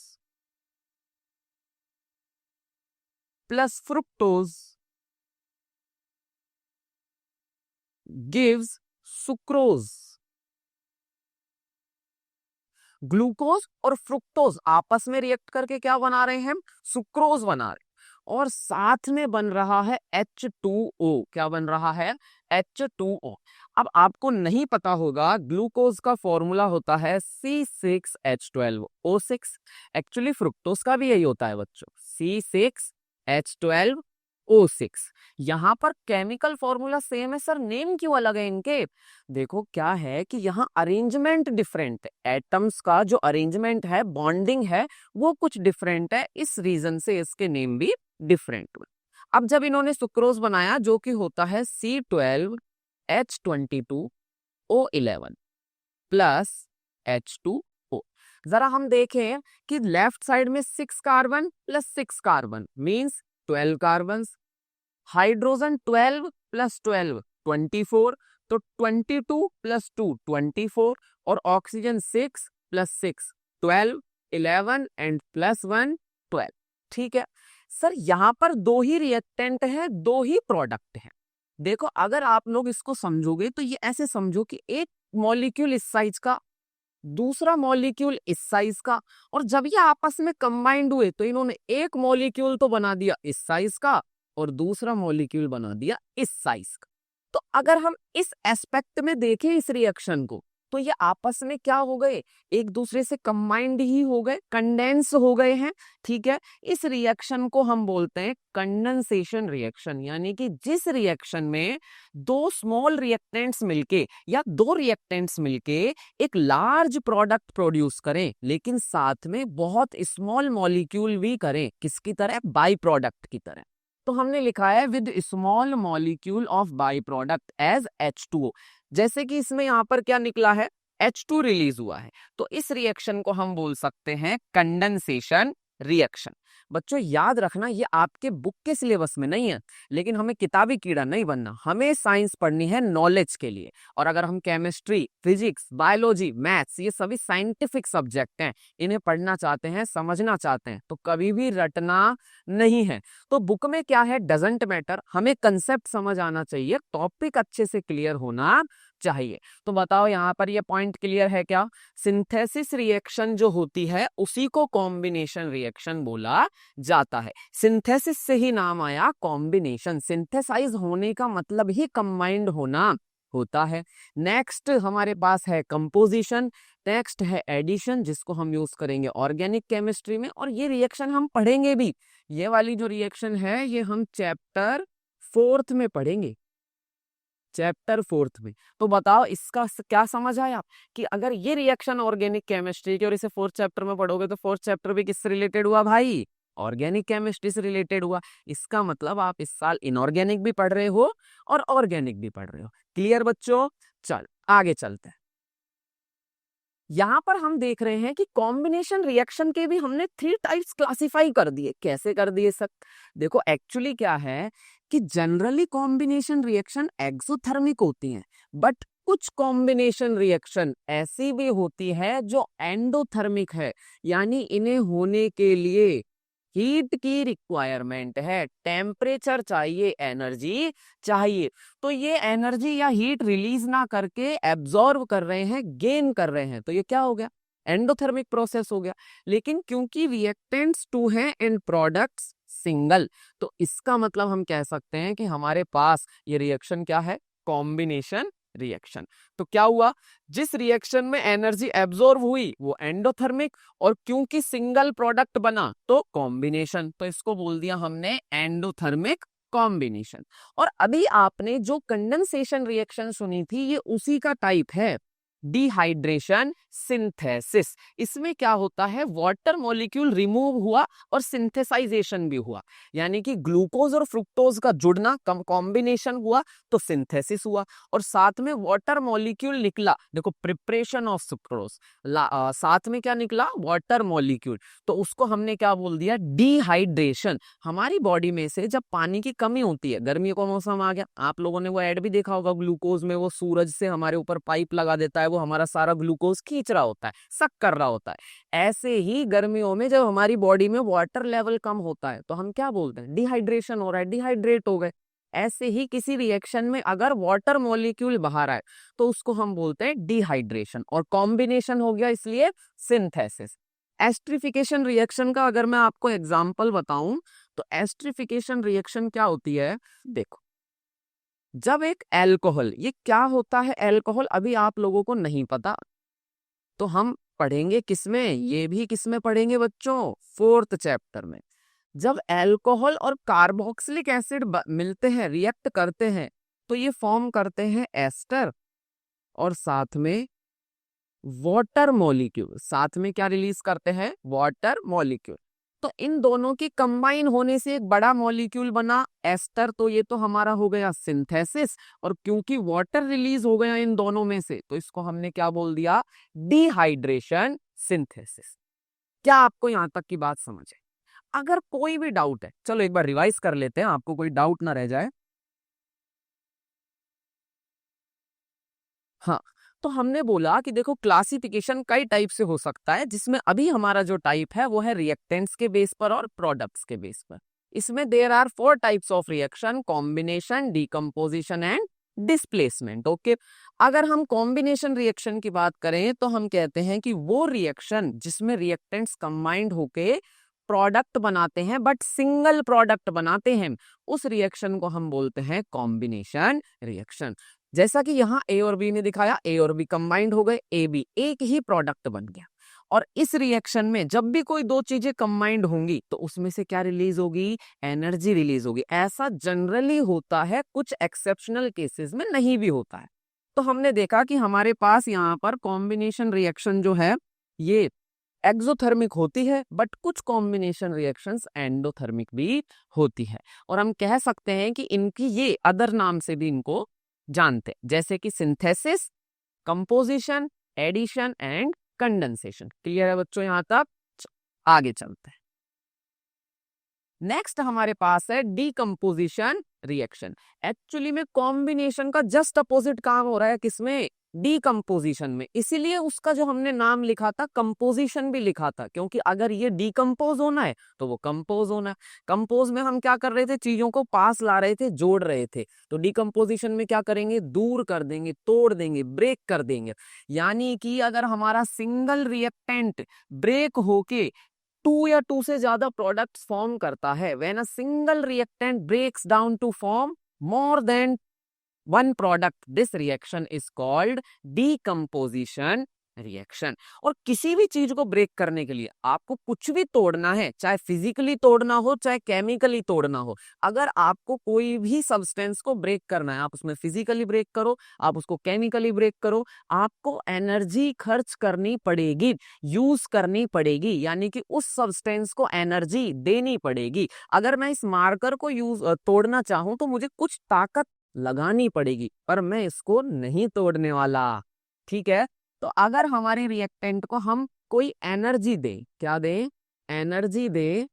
plus fructose gives sucrose. Glucose और फ्रुक्टोज आपस में रिएक्ट करके क्या बना रहे हैं? सुक्रोज बना रहे हैं। और साथ में बन रहा है H2O। क्या बन रहा है? H2O। अब आपको नहीं पता होगा, ग्लूकोज का फॉर्मूला होता है C6H12O6। एक्चुअली फ्रुक्टोज का भी यही होता है बच्चों, C6H12O6। यहाँ पर केमिकल फॉर्मूला सेम है सर, नेम क्यों अलग है इनके? देखो क्या है कि यहाँ अरेंजमेंट डिफरेंट है, एटम्स का जो अरेंजमेंट है, बॉन्डिंग है, वो कुछ डिफरेंट है, इस रीजन से इसके नेम भी डिफरेंट हुए। अब जब इन्होंने सुक्रोज बनाया जो कि होता है C12H22O11 प्लस H2O, जरा हम देखें कि लेफ्ट साइड में 6 carbon plus 6 carbon means 12 carbon, hydrogen 12 plus 12 24, तो 22 प्लस 2 24, और ऑक्सीजन 6 प्लस 6 12, 11 एंड प्लस 1 12। ठीक है सर, यहां पर दो ही रिएक्टेंट है, दो ही प्रोडक्ट है। देखो, अगर आप लोग इसको समझोगे तो ये ऐसे समझो कि एक मॉलिक्यूल इस साइज का, दूसरा मॉलिक्यूल इस साइज का, और जब ये आपस में कंबाइंड हुए तो इन्होंने एक मॉलिक्यूल तो बना दिया इस साइज का और दूसरा मॉलिक्यूल बना दिया इस साइज का। तो अगर हम इस एस्पेक्ट में देखें इस रिएक्शन को तो ये आपस में क्या हो गए? एक दूसरे से कंबाइंड ही हो गए, कंडेंस हो गए हैं। ठीक है, इस रिएक्शन को हम बोलते हैं कंडेंसेशन रिएक्शन, यानी कि जिस रिएक्शन में दो स्मॉल रिएक्टेंट्स मिलके या दो रिएक्टेंट्स मिलके एक लार्ज प्रोडक्ट प्रोड्यूस करें, लेकिन साथ में बहुत स्मॉल मॉलिक्यूल भी करें, किसकी तरह? बाई प्रोडक्ट की तरह। तो हमने लिखा है with small molecule of by product as H2O। जैसे कि इसमें यहां पर क्या निकला है? H2 रिलीज हुआ है, तो इस रिएक्शन को हम बोल सकते हैं कंडेंसेशन रिएक्शन। बच्चों याद रखना, ये आपके बुक के सिलेबस में नहीं है, लेकिन हमें किताबी कीड़ा नहीं बनना, हमें साइंस पढ़नी है नॉलेज के लिए। और अगर हम केमिस्ट्री, फिजिक्स, बायोलॉजी, मैथ्स, ये सभी साइंटिफिक सब्जेक्ट हैं, इन्हें पढ़ना चाहते हैं, समझना चाहते हैं, तो कभी भी रटना नहीं है। तो बुक में क्या है डजंट मैटर, हमें कंसेप्ट समझ आना चाहिए, टॉपिक अच्छे से क्लियर होना चाहिए। तो बताओ यहाँ पर ये पॉइंट क्लियर है क्या? सिंथेसिस रिएक्शन जो होती है उसी को कॉम्बिनेशन रिएक्शन बोला जाता है। सिंथेसिस से ही नाम आया कॉम्बिनेशन, सिंथेसाइज होने का मतलब ही कंबाइंड होना होता है। नेक्स्ट हमारे पास है कंपोजिशन, नेक्स्ट है एडिशन, जिसको हम यूज करेंगे ऑर्गेनिक केमिस्ट्री में, और ये रिएक्शन हम पढ़ेंगे भी। ये वाली जो रिएक्शन है ये हम चैप्टर 4th में पढ़ेंगे, चैप्टर 4th में। तो बताओ इसका क्या समझ आया कि अगर ये रिएक्शन ऑर्गेनिक केमिस्ट्री की और इसे 4th चैप्टर में पढ़ोगे तो 4th चैप्टर भी किससे रिलेटेड हुआ भाई? ऑर्गेनिक केमिस्ट्री से रिलेटेड हुआ। इसका मतलब आप इस साल इनऑर्गेनिक भी पढ़ रहे हो और ऑर्गेनिक भी पढ़ रहे हो। क्लियर बच्चों? चल आगे चलते हैं। यहाँ पर हम देख रहे हैं कि कॉम्बिनेशन रिएक्शन के भी हमने 3 टाइप्स क्लासिफाई कर दिए। कैसे कर दिए सर? देखो एक्चुअली क्या है कि जनरली कॉम्बिनेशन रिएक्शन एक्सोथर्मिक होती हैं, बट कुछ कॉम्बिनेशन रिएक्शन ऐसी भी होती है जो एंडोथर्मिक है, यानी इन्हें होने के लिए हीट की रिक्वायरमेंट है, टेम्परेचर चाहिए, एनर्जी चाहिए। तो ये एनर्जी या हीट रिलीज ना करके एब्जॉर्ब कर रहे हैं, गेन कर रहे हैं, तो ये क्या हो गया? एंडोथर्मिक प्रोसेस हो गया। लेकिन क्योंकि रिएक्टेंट्स 2 हैं एंड प्रोडक्ट्स सिंगल, तो इसका मतलब हम कह सकते हैं कि हमारे पास ये रिएक्शन क्या है? Combination reaction. तो क्या हुआ? जिस रिएक्शन में एनर्जी एब्जॉर्ब हुई वो एंडोथर्मिक, और क्योंकि सिंगल प्रोडक्ट बना तो कॉम्बिनेशन, तो इसको बोल दिया हमने एंडोथर्मिक कॉम्बिनेशन। और अभी आपने जो कंडेंसेशन रिएक्शन सुनी थी ये उसी का टाइप है, डिहाइड्रेशन सिंथेसिस। इसमें क्या होता है? वाटर मॉलिक्यूल रिमूव हुआ और सिंथेसाइजेशन भी हुआ, यानी कि ग्लूकोज और फ्रुक्टोज का जुड़ना, कॉम्बिनेशन हुआ तो सिंथेसिस हुआ, और साथ में वाटर मॉलिक्यूल निकला। देखो प्रिपरेशन ऑफ सुक्रोज, साथ में क्या निकला? वाटर मॉलिक्यूल, तो उसको हमने क्या बोल दिया? डिहाइड्रेशन। हमारी बॉडी में से जब पानी की कमी होती है, गर्मियों का मौसम आ गया, आप लोगों ने वो ऐड भी देखा होगा ग्लूकोज में, वो सूरज से हमारे ऊपर पाइप लगा देता है, वो हमारा सारा ग्लूकोज खींच रहा होता है, सक कर रहा होता है। ऐसे ही गर्मियों में जब हमारी बॉडी में वाटर लेवल कम होता है तो हम क्या बोलते हैं? डिहाइड्रेशन हो रहा है, डिहाइड्रेट हो गए। ऐसे ही किसी रिएक्शन में अगर वाटर मॉलिक्यूल बाहर आए तो उसको हम बोलते हैं डिहाइड्रेशन, और कॉम्बिनेशन हो गया इसलिए सिंथेसिस। एस्ट्रिफिकेशन रिएक्शन का अगर मैं आपको एग्जांपल बताऊं तो एस्ट्रिफिकेशन रिएक्शन क्या होती है? देखो, जब एक अल्कोहल, ये क्या होता है अल्कोहल अभी आप लोगों को नहीं पता, तो हम पढ़ेंगे किसमें? ये भी किसमें पढ़ेंगे बच्चों? 4th चैप्टर में। जब अल्कोहल और कार्बोक्सिलिक एसिड मिलते हैं, रिएक्ट करते हैं, तो ये फॉर्म करते हैं एस्टर, और साथ में वाटर मॉलिक्यूल। साथ में क्या रिलीज करते हैं? Water molecule. तो इन दोनों की कंबाइन होने से एक बड़ा मॉलिक्यूल बना एस्टर, तो ये तो हमारा हो गया सिंथेसिस, और क्योंकि वाटर रिलीज हो गया इन दोनों में से तो इसको हमने क्या बोल दिया? Dehydration synthesis. क्या आपको यहां तक की बात समझ है? अगर कोई भी डाउट है, चलो एक बार रिवाइज कर लेते हैं, आपको कोई डाउट ना रह जाए। हाँ, तो हमने बोला कि देखो क्लासिफिकेशन कई टाइप से हो सकता है, जिसमें अभी हमारा जो टाइप है वो है रिएक्टेंट्स के बेस पर और प्रोडक्ट्स के बेस पर। इसमें there are 4 types of reaction: combination, decomposition and displacement. Okay, अगर हम कॉम्बिनेशन रिएक्शन की बात करें तो हम कहते हैं कि वो रिएक्शन जिसमें रिएक्टेंट्स कंबाइंड होके प्रोडक्ट बनाते हैं, बट सिंगल प्रोडक्ट बनाते हैं, उस रिएक्शन को हम बोलते हैं कॉम्बिनेशन रिएक्शन। जैसा कि यहाँ ए और बी ने दिखाया, ए और बी कंबाइंड हो गए, ए बी एक ही प्रोडक्ट बन गया। और इस रिएक्शन में जब भी कोई दो चीजें कंबाइंड होंगी तो उसमें से क्या रिलीज होगी? एनर्जी रिलीज होगी। ऐसा जनरली होता है, कुछ एक्सेप्शनल केसेस में नहीं भी होता है। तो हमने देखा कि हमारे पास यहाँ पर कॉम्बिनेशन रिएक्शन जो है ये एक्सोथर्मिक होती है, बट कुछ कॉम्बिनेशन रिएक्शंस एंडोथर्मिक भी होती है, और हम कह सकते हैं कि इनकी ये अदर नाम से भी इनको जानते हैं, जैसे कि synthesis, composition, addition and condensation. Clear है बच्चों यहां तक? आगे चलते हैं। नेक्स्ट हमारे पास है डीकम्पोजिशन रिएक्शन। एक्चुअली में कॉम्बिनेशन का जस्ट अपोजिट काम हो रहा है, किसमें? डीकम्पोजिशन में। इसीलिए उसका जो हमने नाम लिखा था कंपोजिशन भी लिखा था, क्योंकि अगर ये डीकम्पोज होना है तो वो कंपोज होना है। कंपोज में हम क्या कर रहे थे? चीजों को पास ला रहे थे, जोड़ रहे थे। तो डीकम्पोजिशन में क्या करेंगे? दूर कर देंगे, तोड़ देंगे, ब्रेक कर देंगे। यानी कि अगर हमारा सिंगल रिएक्टेंट ब्रेक होके 2 या 2 से ज्यादा प्रोडक्ट्स फॉर्म करता है, when a single reactant breaks down to form more than one product, this reaction is called decomposition reaction. और किसी भी चीज को ब्रेक करने के लिए आपको कुछ भी तोड़ना है, चाहे फिजिकली तोड़ना हो चाहे केमिकली तोड़ना हो, अगर आपको कोई भी सब्सटेंस को ब्रेक करना है, आप उसमें फिजिकली ब्रेक करो, आप उसको केमिकली ब्रेक करो, आपको एनर्जी खर्च करनी पड़ेगी, यूज करनी पड़ेगी, यानी कि उस सब्सटेंस को एनर्जी देनी पड़ेगी। अगर मैं इस मार्कर को तोड़ना चाहूं तो मुझे कुछ ताकत लगानी पड़ेगी, पर मैं इसको नहीं तोड़ने वाला। ठीक है, तो अगर हमारे रिएक्टेंट को हम कोई एनर्जी दे, क्या दे, एनर्जी दे,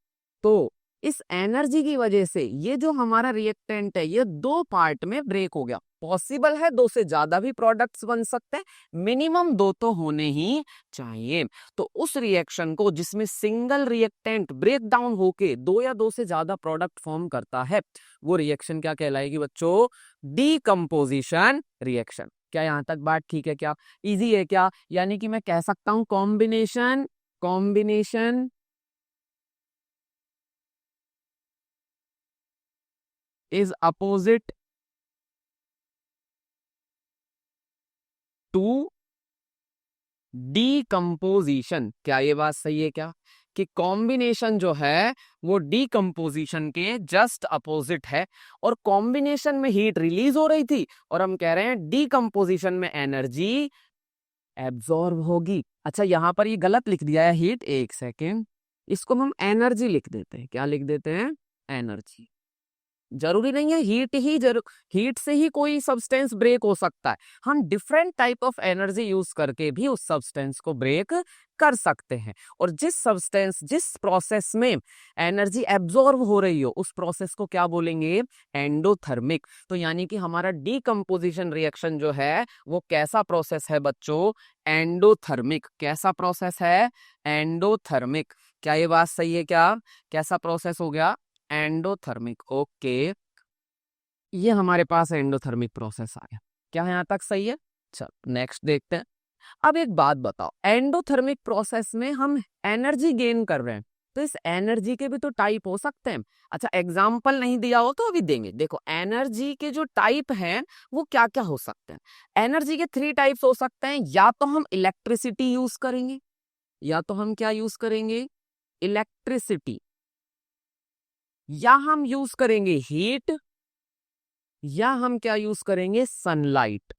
तो इस एनर्जी की वजह से ये जो हमारा रिएक्टेंट है ये दो पार्ट में ब्रेक हो गया। पॉसिबल है दो से ज्यादा भी प्रोडक्ट्स बन सकते हैं, मिनिमम दो तो होने ही चाहिए। तो उस रिएक्शन को जिसमें सिंगल रिएक्टेंट ब्रेक डाउन होके दो या दो से ज्यादा प्रोडक्ट फॉर्म करता है, वो रिएक्शन क्या कहलाएगी बच्चों, डीकंपोजिशन रिएक्शन। क्या यहां तक बात ठीक है, क्या इजी है क्या? यानी कि मैं कह सकता हूं combination is opposite to decomposition. क्या ये बात सही है क्या, कि कॉम्बिनेशन जो है वो डीकंपोजिशन के जस्ट अपोजिट है, और कॉम्बिनेशन में हीट रिलीज हो रही थी और हम कह रहे हैं डीकंपोजिशन में एनर्जी एब्जॉर्ब होगी। अच्छा यहां पर ये गलत लिख दिया है हीट, एक सेकेंड, इसको हम एनर्जी लिख देते हैं। क्या लिख देते हैं, एनर्जी। जरूरी नहीं है हीट से ही कोई सब्सटेंस ब्रेक हो सकता है, हम different type of energy use करके भी उस सब्सटेंस को ब्रेक कर सकते हैं। और जिस प्रोसेस में एनर्जी एब्जॉर्ब हो रही हो उस प्रोसेस को क्या बोलेंगे, एंडोथर्मिक। तो यानी कि हमारा डीकंपोजिशन रिएक्शन जो है वो कैसा प्रोसेस है बच्चों, एंडोथर्मिक। कैसा प्रोसेस है, एंडोथर्मिक। क्या ये बात सही है क्या, कैसा प्रोसेस हो गया, एंडोथर्मिक। ओके, ये हमारे पास एंडोथर्मिक प्रोसेस आ गया। क्या यहाँ तक सही है? चल नेक्स्ट देखते हैं। अब एक बात बताओ, एंडोथर्मिक प्रोसेस में हम एनर्जी गेन कर रहे हैं, तो इस एनर्जी के भी तो टाइप हो सकते हैं। अच्छा एग्जाम्पल नहीं दिया हो तो अभी देंगे। देखो एनर्जी के जो टाइप हैं वो क्या क्या हो सकते हैं। एनर्जी के 3 टाइप्स हो सकते हैं, या तो हम इलेक्ट्रिसिटी यूज करेंगे, या तो हम क्या यूज करेंगे, इलेक्ट्रिसिटी, या हम यूज करेंगे हीट, या हम क्या यूज करेंगे, सनलाइट।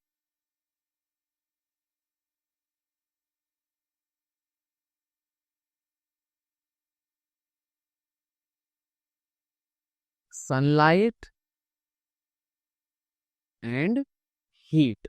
Sunlight and heat.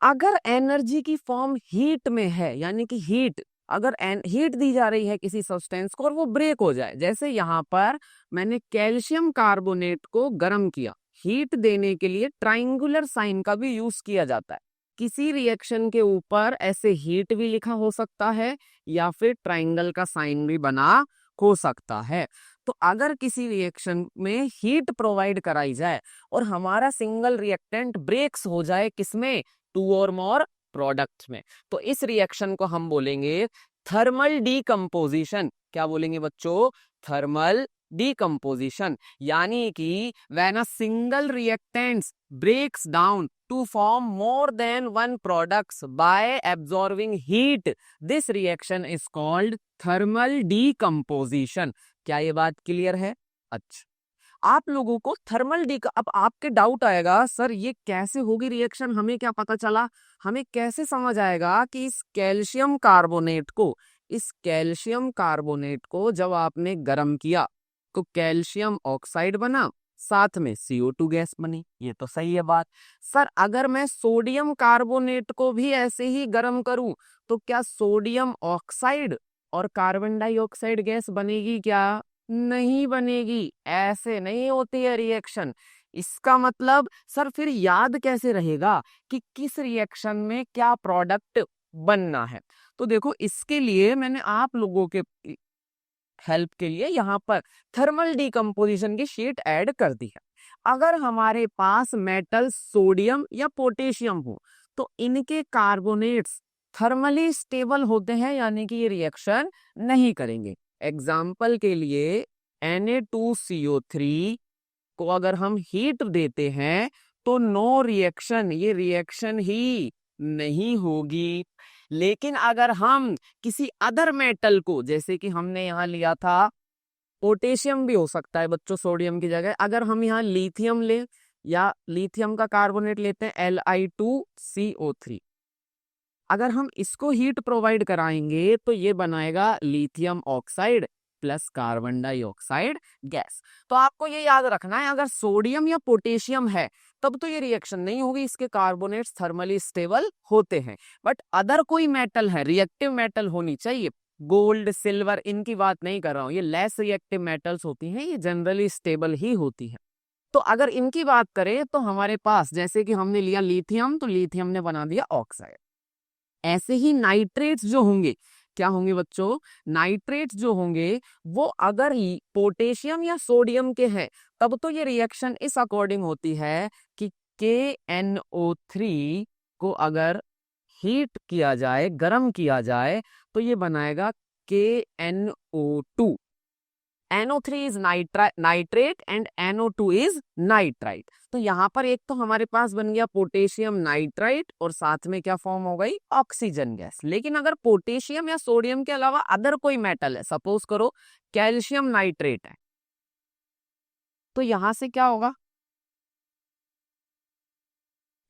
अगर एनर्जी की फॉर्म हीट में है, यानी कि अगर हीट दी जा रही है किसी सब्सटेंस को और वो ब्रेक हो जाए, जैसे यहां पर मैंने कैल्शियम कार्बोनेट को गर्म किया, हीट देने के लिए ट्राइंगुलर साइन का भी यूज किया जाता है। किसी रिएक्शन के ऊपर ऐसे हीट भी लिखा हो सकता है या फिर ट्राइंगल का साइन भी बना हो सकता है। तो अगर किसी रिएक्शन में हीट प्रोवाइड कराई जाए और हमारा सिंगल रिएक्टेंट ब्रेक्स हो जाए किसमें, 2 और मोर प्रोडक्ट्स में, तो इस रिएक्शन को हम बोलेंगे थर्मल डीकंपोजिशन। क्या बोलेंगे बच्चों, थर्मल डीकंपोजिशन। यानी कि when a single reactants breaks down to form more than one products by absorbing heat, this reaction is called thermal decomposition. क्या ये बात क्लियर है? अच्छा आप लोगों को थर्मल डी, अब आपके डाउट आएगा सर ये कैसे होगी रिएक्शन, हमें क्या पता चला, हमें कैसे समझ आएगा कि इस कैल्शियम कार्बोनेट को जब आपने गर्म किया तो कैल्शियम ऑक्साइड बना, साथ में CO2 गैस बनी। ये तो सही है बात। सर अगर मैं सोडियम कार्बोनेट को भी ऐसे ही गर्म करूं तो क्या सोडियम ऑक्साइड और कार्बन डाइऑक्साइड गैस बनेगी क्या? नहीं बनेगी, ऐसे नहीं होती है रिएक्शन। इसका मतलब सर फिर याद कैसे रहेगा कि किस रिएक्शन में क्या प्रोडक्ट बनना है? तो देखो इसके लिए मैंने आप लोगों के हेल्प के लिए यहाँ पर थर्मल डीकंपोजिशन की शीट ऐड कर दी है। अगर हमारे पास मेटल सोडियम या पोटेशियम हो तो इनके कार्बोनेट्स थर्मली स्टेबल होते हैं, यानी कि ये रिएक्शन नहीं करेंगे। एग्जाम्पल के लिए Na2CO3 को अगर हम हीट देते हैं तो नो रिएक्शन, ये रिएक्शन ही नहीं होगी। लेकिन अगर हम किसी अदर मेटल को, जैसे कि हमने यहां लिया था पोटेशियम भी हो सकता है बच्चों सोडियम की जगह, अगर हम यहाँ लिथियम ले या लिथियम का कार्बोनेट लेते हैं Li2CO3, अगर हम इसको हीट प्रोवाइड कराएंगे तो ये बनाएगा lithium oxide plus carbon dioxide gas. तो आपको ये याद रखना है अगर सोडियम या पोटेशियम है तब तो ये रिएक्शन नहीं होगी, इसके कार्बोनेट्स थर्मली स्टेबल होते हैं। बट अदर कोई मेटल है, रिएक्टिव मेटल होनी चाहिए, गोल्ड सिल्वर, इनकी बात नहीं कर रहा हूं, ये लेस रिएक्टिव मेटल्स होती हैं, ये जनरली स्टेबल ही होती है। तो अगर इनकी बात करें तो हमारे पास जैसे कि हमने लिया लिथियम, तो लिथियम ने बना दिया ऑक्साइड। ऐसे ही नाइट्रेट्स जो होंगे, क्या होंगे बच्चों, नाइट्रेट्स जो होंगे वो अगर पोटेशियम या सोडियम के हैं तब तो ये रिएक्शन इस अकॉर्डिंग होती है कि KNO3 को अगर हीट किया जाए, गर्म किया जाए, तो ये बनाएगा KNO2। NO3 is nitrate and NO2 is nitrite. तो यहाँ पर एक तो हमारे पास बन गया पोटेशियम नाइट्राइट और साथ में क्या फॉर्म हो गई, ऑक्सीजन गैस। लेकिन अगर पोटेशियम या सोडियम के अलावा अदर कोई मेटल है, सपोज करो कैल्शियम नाइट्रेट है, तो यहां से क्या होगा,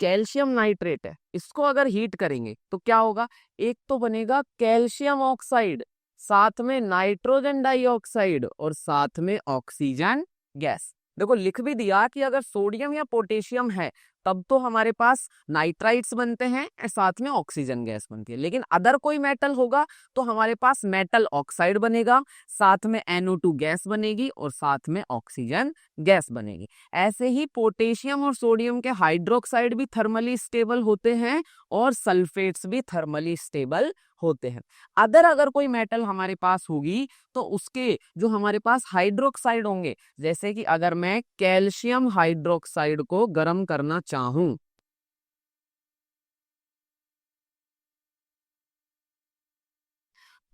कैल्शियम नाइट्रेट है, इसको अगर हीट करेंगे तो क्या होगा, एक तो बनेगा कैल्शियम ऑक्साइड, साथ में नाइट्रोजन डाइऑक्साइड और साथ में ऑक्सीजन गैस। देखो लिख भी दिया कि अगर सोडियम या पोटेशियम है तब तो हमारे पास नाइट्राइट्स बनते हैं और साथ में ऑक्सीजन गैस बनती है। लेकिन अदर कोई मेटल होगा तो हमारे पास मेटल ऑक्साइड बनेगा, साथ में NO2 गैस बनेगी और साथ में ऑक्सीजन गैस बनेगी। ऐसे ही पोटेशियम और सोडियम के हाइड्रोक्साइड भी थर्मली स्टेबल होते हैं और सल्फेट्स भी थर्मली स्टेबल होते हैं। अगर कोई मेटल हमारे पास होगी तो उसके जो हमारे पास हाइड्रोक्साइड होंगे, जैसे कि अगर मैं कैल्शियम हाइड्रोक्साइड को गर्म करना चाहूं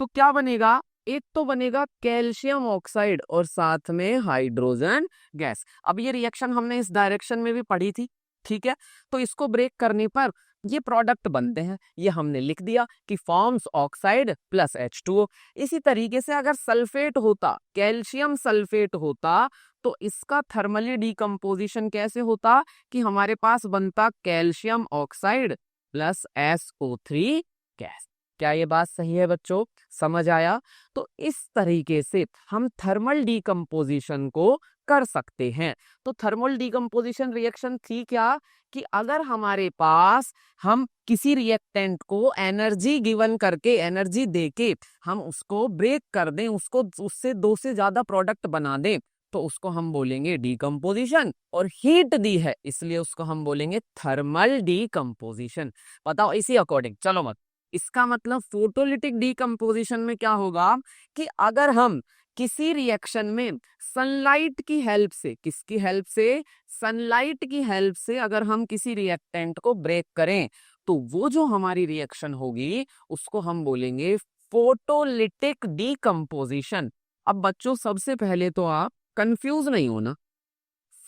तो क्या बनेगा, एक तो बनेगा कैल्शियम ऑक्साइड और साथ में हाइड्रोजन गैस। अब ये रिएक्शन हमने इस डायरेक्शन में भी पढ़ी थी, ठीक है। तो इसको ब्रेक करने पर ये प्रोडक्ट बनते हैं, ये हमने लिख दिया कि फॉर्म्स ऑक्साइड प्लस H2O। इसी तरीके से अगर सल्फेट होता, कैल्शियम सल्फेट होता, तो इसका थर्मली डिकम्पोजिशन कैसे होता कि हमारे पास बनता calcium oxide plus SO3 gas. क्या ये बात सही है बच्चों, समझ आया? तो इस तरीके से हम थर्मल डिकम्पोजिशन को कर सकते हैं। तो थर्मल डिकम्पोजिशन रिएक्शन थी क्या कि अगर हमारे पास हम किसी रिएक्टेंट को एनर्जी गिवन करके, एनर्जी देके हम उसको ब्रेक कर दें, उसको उससे दो से ज्यादा प्रोडक्ट बना दें, तो उसको हम बोलेंगे डिकम्पोजिशन। और हीट दी है इसलिए उसको हम बोलेंगे थर्मल डिकम्पोजिशन। बताओ इसी अकॉर्डिंग, चलो मत, इसका मतलब फोटोलिटिक डिकम्पोजिशन में क्या होगा कि अगर हम किसी रिएक्शन में सनलाइट की हेल्प से, किसकी हेल्प से, सनलाइट की हेल्प से अगर हम किसी रिएक्टेंट को ब्रेक करें तो वो जो हमारी रिएक्शन होगी उसको हम बोलेंगे फोटोलिटिक डिकम्पोजिशन। अब बच्चों सबसे पहले तो आप कंफ्यूज नहीं होना,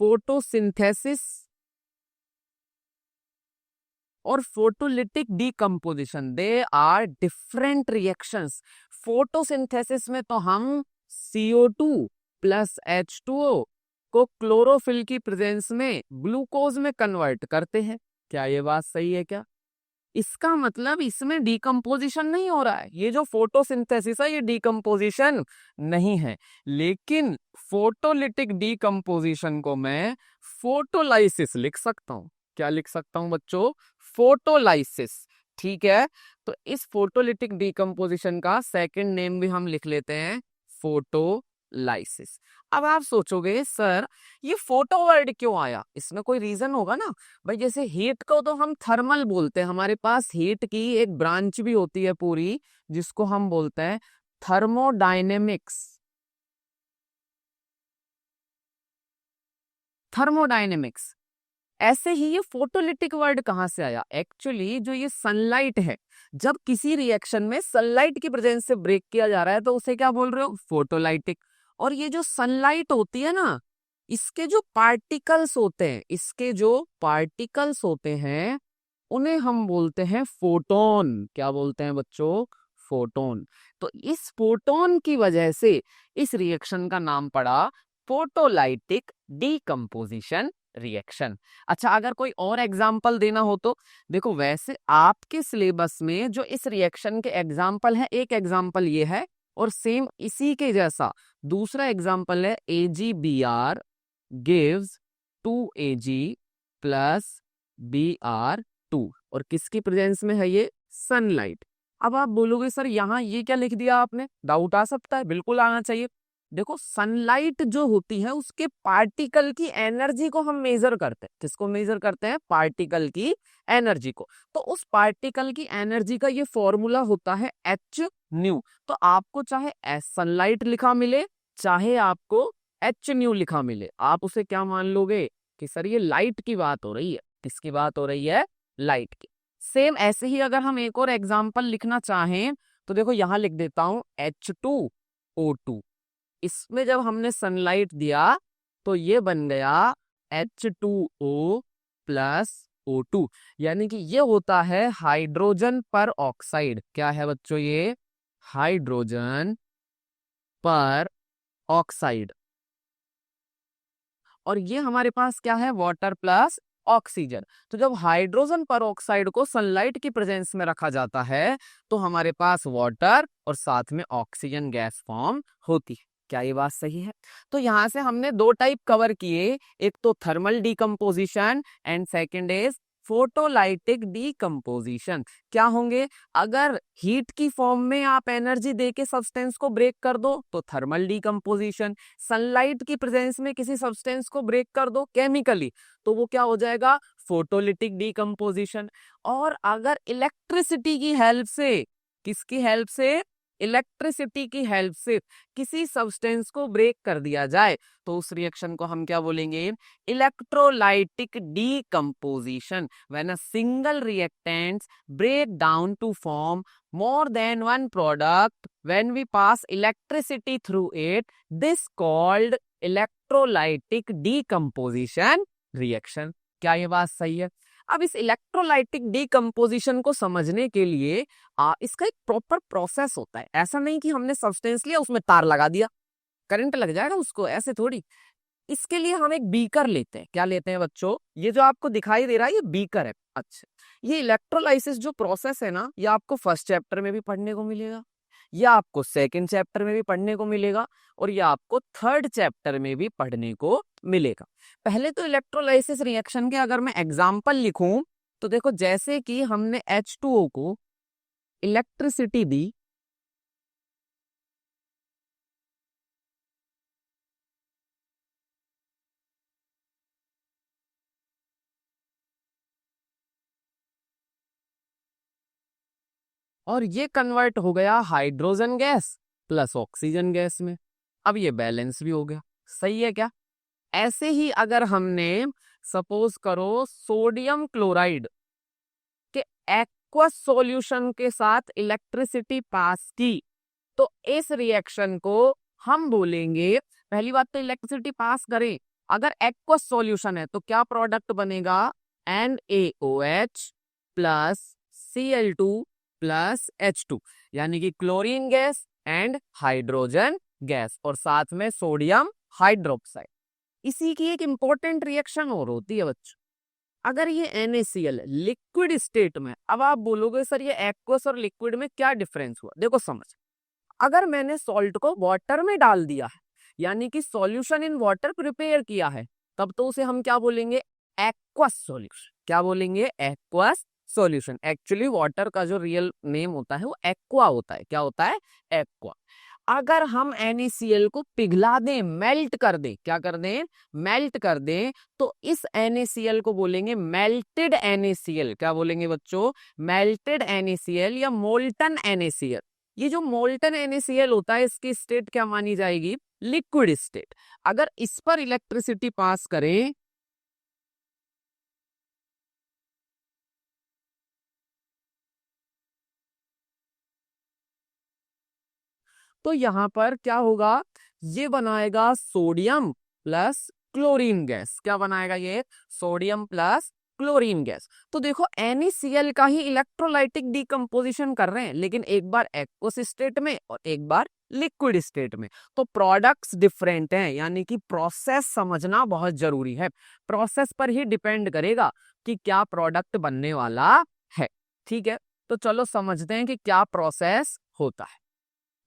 फोटोसिंथेसिस और photolytic decomposition they are different reactions. Photosynthesis में तो हम CO2 प्लस H2O को क्लोरोफिल की प्रेजेंस में ग्लूकोज में कन्वर्ट करते हैं। क्या ये बात सही है क्या? इसका मतलब इसमें डिकम्पोजिशन नहीं हो रहा है, ये जो फोटोसिंथेसिस है ये डिकम्पोजिशन नहीं है। लेकिन फोटोलिटिक डिकम्पोजिशन को मैं फोटोलाइसिस लिख सकता हूं। क्या लिख सकता हूं बच्चों? फोटोलाइसिस, ठीक है। तो इस फोटोलिटिक डिकम्पोजिशन का सेकंड नेम भी हम लिख लेते हैं फोटोलाइसिस। अब आप सोचोगे सर ये फोटो वर्ड क्यों आया, इसमें कोई रीजन होगा ना भाई। जैसे हीट को तो हम थर्मल बोलते हैं, हमारे पास हीट की एक ब्रांच भी होती है पूरी जिसको हम बोलते हैं थर्मोडायनेमिक्स। थर्मोडायनेमिक्स। ऐसे ही ये फोटोलिटिक वर्ड कहां से आया? एक्चुअली जो ये सनलाइट है, जब किसी रिएक्शन में सनलाइट की प्रेजेंस से ब्रेक किया जा रहा है तो उसे क्या बोल रहे हो? फोटोलाइटिक। और ये जो सनलाइट होती है ना, इसके जो पार्टिकल्स होते हैं, इसके जो पार्टिकल्स होते हैं उन्हें हम बोलते हैं फोटोन। क्या बोलते हैं बच्चों? फोटोन। तो इस फोटोन की वजह से इस रिएक्शन का नाम पड़ा फोटोलाइटिक डिकम्पोजिशन रिएक्शन। अच्छा अगर कोई और एग्जाम्पल देना हो तो देखो, वैसे आपके सिलेबस में जो इस रिएक्शन के एग्जाम्पल है, एक एग्जाम्पल ये है और सेम इसी के जैसा दूसरा एग्जाम्पल है AgBr gives 2Ag plus Br2। और किसकी प्रेजेंस में है ये? सनलाइट। अब आप बोलोगे सर यहाँ ये क्या लिख दिया आपने, डाउट आ सकता है, बिल्कुल आना चाहिए। देखो सनलाइट जो होती है उसके पार्टिकल की एनर्जी को हम मेजर करते हैं। किसको मेजर करते हैं? पार्टिकल की एनर्जी को। तो उस पार्टिकल की एनर्जी का ये फॉर्मूला होता है एच न्यू। तो आपको चाहे एस सनलाइट लिखा मिले, चाहे आपको एच न्यू लिखा मिले, आप उसे क्या मान लोगे कि सर ये लाइट की बात हो रही है। किसकी बात हो रही है? लाइट की। सेम ऐसे ही अगर हम एक और एग्जाम्पल लिखना चाहें तो देखो यहां लिख देता हूं H2O2। इसमें जब हमने सनलाइट दिया तो ये बन गया H2O प्लस O2, यानी कि ये होता है हाइड्रोजन पर ऑक्साइड। क्या है बच्चों ये? हाइड्रोजन पर ऑक्साइड। और ये हमारे पास क्या है? Water plus oxygen. तो जब हाइड्रोजन पर ऑक्साइड को सनलाइट की प्रेजेंस में रखा जाता है तो हमारे पास वाटर और साथ में ऑक्सीजन गैस फॉर्म होती है। क्या ये बात सही है? तो यहां से हमने दो टाइप कवर किए, एक तो thermal decomposition and second is photolytic decomposition. क्या होंगे? अगर हीट की फॉर्म में आप एनर्जी देके सब्सटेंस को ब्रेक कर दो तो थर्मल डीकंपोजिशन, सनलाइट की प्रेजेंस में किसी सब्सटेंस को ब्रेक कर दो केमिकली तो वो क्या हो जाएगा? Photolytic decomposition. और अगर इलेक्ट्रिसिटी की हेल्प से, किसकी हेल्प से? इलेक्ट्रिसिटी की हेल्प से किसी सब्सटेंस को ब्रेक कर दिया जाए तो उस रिएक्शन को हम क्या बोलेंगे? Electrolytic decomposition. When a single reactants break down to form more than one product when we pass electricity through it, this called electrolytic decomposition reaction। क्या ये बात सही है? अब इस इलेक्ट्रोलाइटिक डीकंपोजिशन को समझने के लिए इसका एक प्रॉपर प्रोसेस होता है। ऐसा नहीं कि हमने सब्सटेंस लिया उसमें तार लगा दिया करंट लग जाएगा उसको, ऐसे थोड़ी। इसके लिए हम एक बीकर लेते हैं। क्या लेते हैं बच्चों? ये जो आपको दिखाई दे रहा है ये बीकर है। अच्छा, ये इलेक्ट्रोलाइसिस जो प्रोसेस है ना, ये आपको फर्स्ट चैप्टर में भी पढ़ने को मिलेगा, ये आपको सेकंड चैप्टर में भी पढ़ने को मिलेगा और ये आपको थर्ड चैप्टर में भी पढ़ने को मिलेगा। पहले तो इलेक्ट्रोलाइसिस रिएक्शन के अगर मैं एग्जाम्पल लिखूं तो देखो जैसे कि हमने H2O को इलेक्ट्रिसिटी दी, और ये कन्वर्ट हो गया hydrogen gas plus oxygen gas में। अब ये बैलेंस भी हो गया। सही है क्या? ऐसे ही अगर हमने सपोज करो सोडियम क्लोराइड के एक्वस सॉल्यूशन के साथ इलेक्ट्रिसिटी पास की तो इस रिएक्शन को हम बोलेंगे, पहली बात तो इलेक्ट्रिसिटी पास करें, अगर एक्वस सॉल्यूशन है तो क्या प्रोडक्ट बनेगा? NaOH plus Cl2 plus H2, यानी कि chlorine gas and hydrogen gas और साथ में सोडियम हाइड्रोक्साइड। इसी की एक इंपॉर्टेंट रिएक्शन और होती है बच्चों, अगर ये NaCl लिक्विड स्टेट में। अब आप बोलोगे सर ये एक्वस और लिक्विड में क्या डिफरेंस हुआ? देखो समझ, अगर मैंने सॉल्ट को वाटर में डाल दिया है यानी कि सॉल्यूशन इन वाटर प्रिपेयर किया है तब तो उसे हम क्या बोलेंगे? Aqueous solution. क्या बोलेंगे? Aqueous solution. एक्चुअली वाटर का जो रियल नेम होता है वो एक्वा होता है। क्या होता है? एक्वा। अगर हम NaCl को पिघला दें, मेल्ट कर दें, क्या कर दें? मेल्ट कर दें, तो इस NaCl को बोलेंगे मेल्टेड NaCl। क्या बोलेंगे बच्चों? मेल्टेड NaCl या मोल्टन NaCl। ये जो मोल्टन NaCl होता है इसकी स्टेट क्या मानी जाएगी? Liquid state. अगर इस पर इलेक्ट्रिसिटी पास करें तो यहां पर क्या होगा? ये बनाएगा सोडियम प्लस क्लोरीन गैस। क्या बनाएगा ये? Sodium plus chlorine gas. तो देखो NaCl का ही इलेक्ट्रोलाइटिक डीकंपोजिशन कर रहे हैं, लेकिन एक बार एक्वस स्टेट में और एक बार लिक्विड स्टेट में। तो प्रोडक्ट्स डिफरेंट हैं, यानी कि प्रोसेस समझना बहुत जरूरी है। प्रोसेस पर ही डिपेंड करेगा कि क्या प्रोडक्ट बनने वाला है। ठीक है, तो चलो समझते हैं कि क्या प्रोसेस होता है।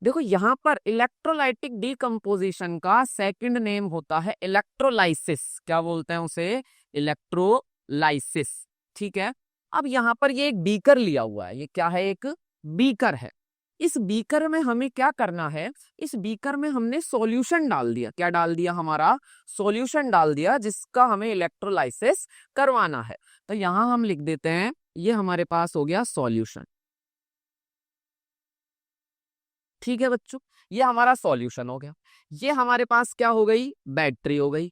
देखो यहां पर इलेक्ट्रोलाइटिक डीकंपोजिशन का सेकंड नेम होता है इलेक्ट्रोलाइसिस। क्या बोलते हैं उसे? Electro electrolysis. ठीक है, अब यहाँ पर ये एक बीकर लिया हुआ है, ये क्या है, एक बीकर है। इस बीकर में हमें क्या करना है, इस बीकर में हमने सॉल्यूशन डाल दिया, क्या डाल दिया, हमारा सॉल्यूशन डाल दिया, जिसका हमें इलेक्ट्रोलाइसिस करवाना है। तो यहां हम लिख देते हैं, ये हमारे पास हो गया सॉल्यूशन। ठीक है बच्चों, ये हमारा सॉल्यूशन हो गया। ये हमारे पास क्या हो गई, बैटरी हो गई,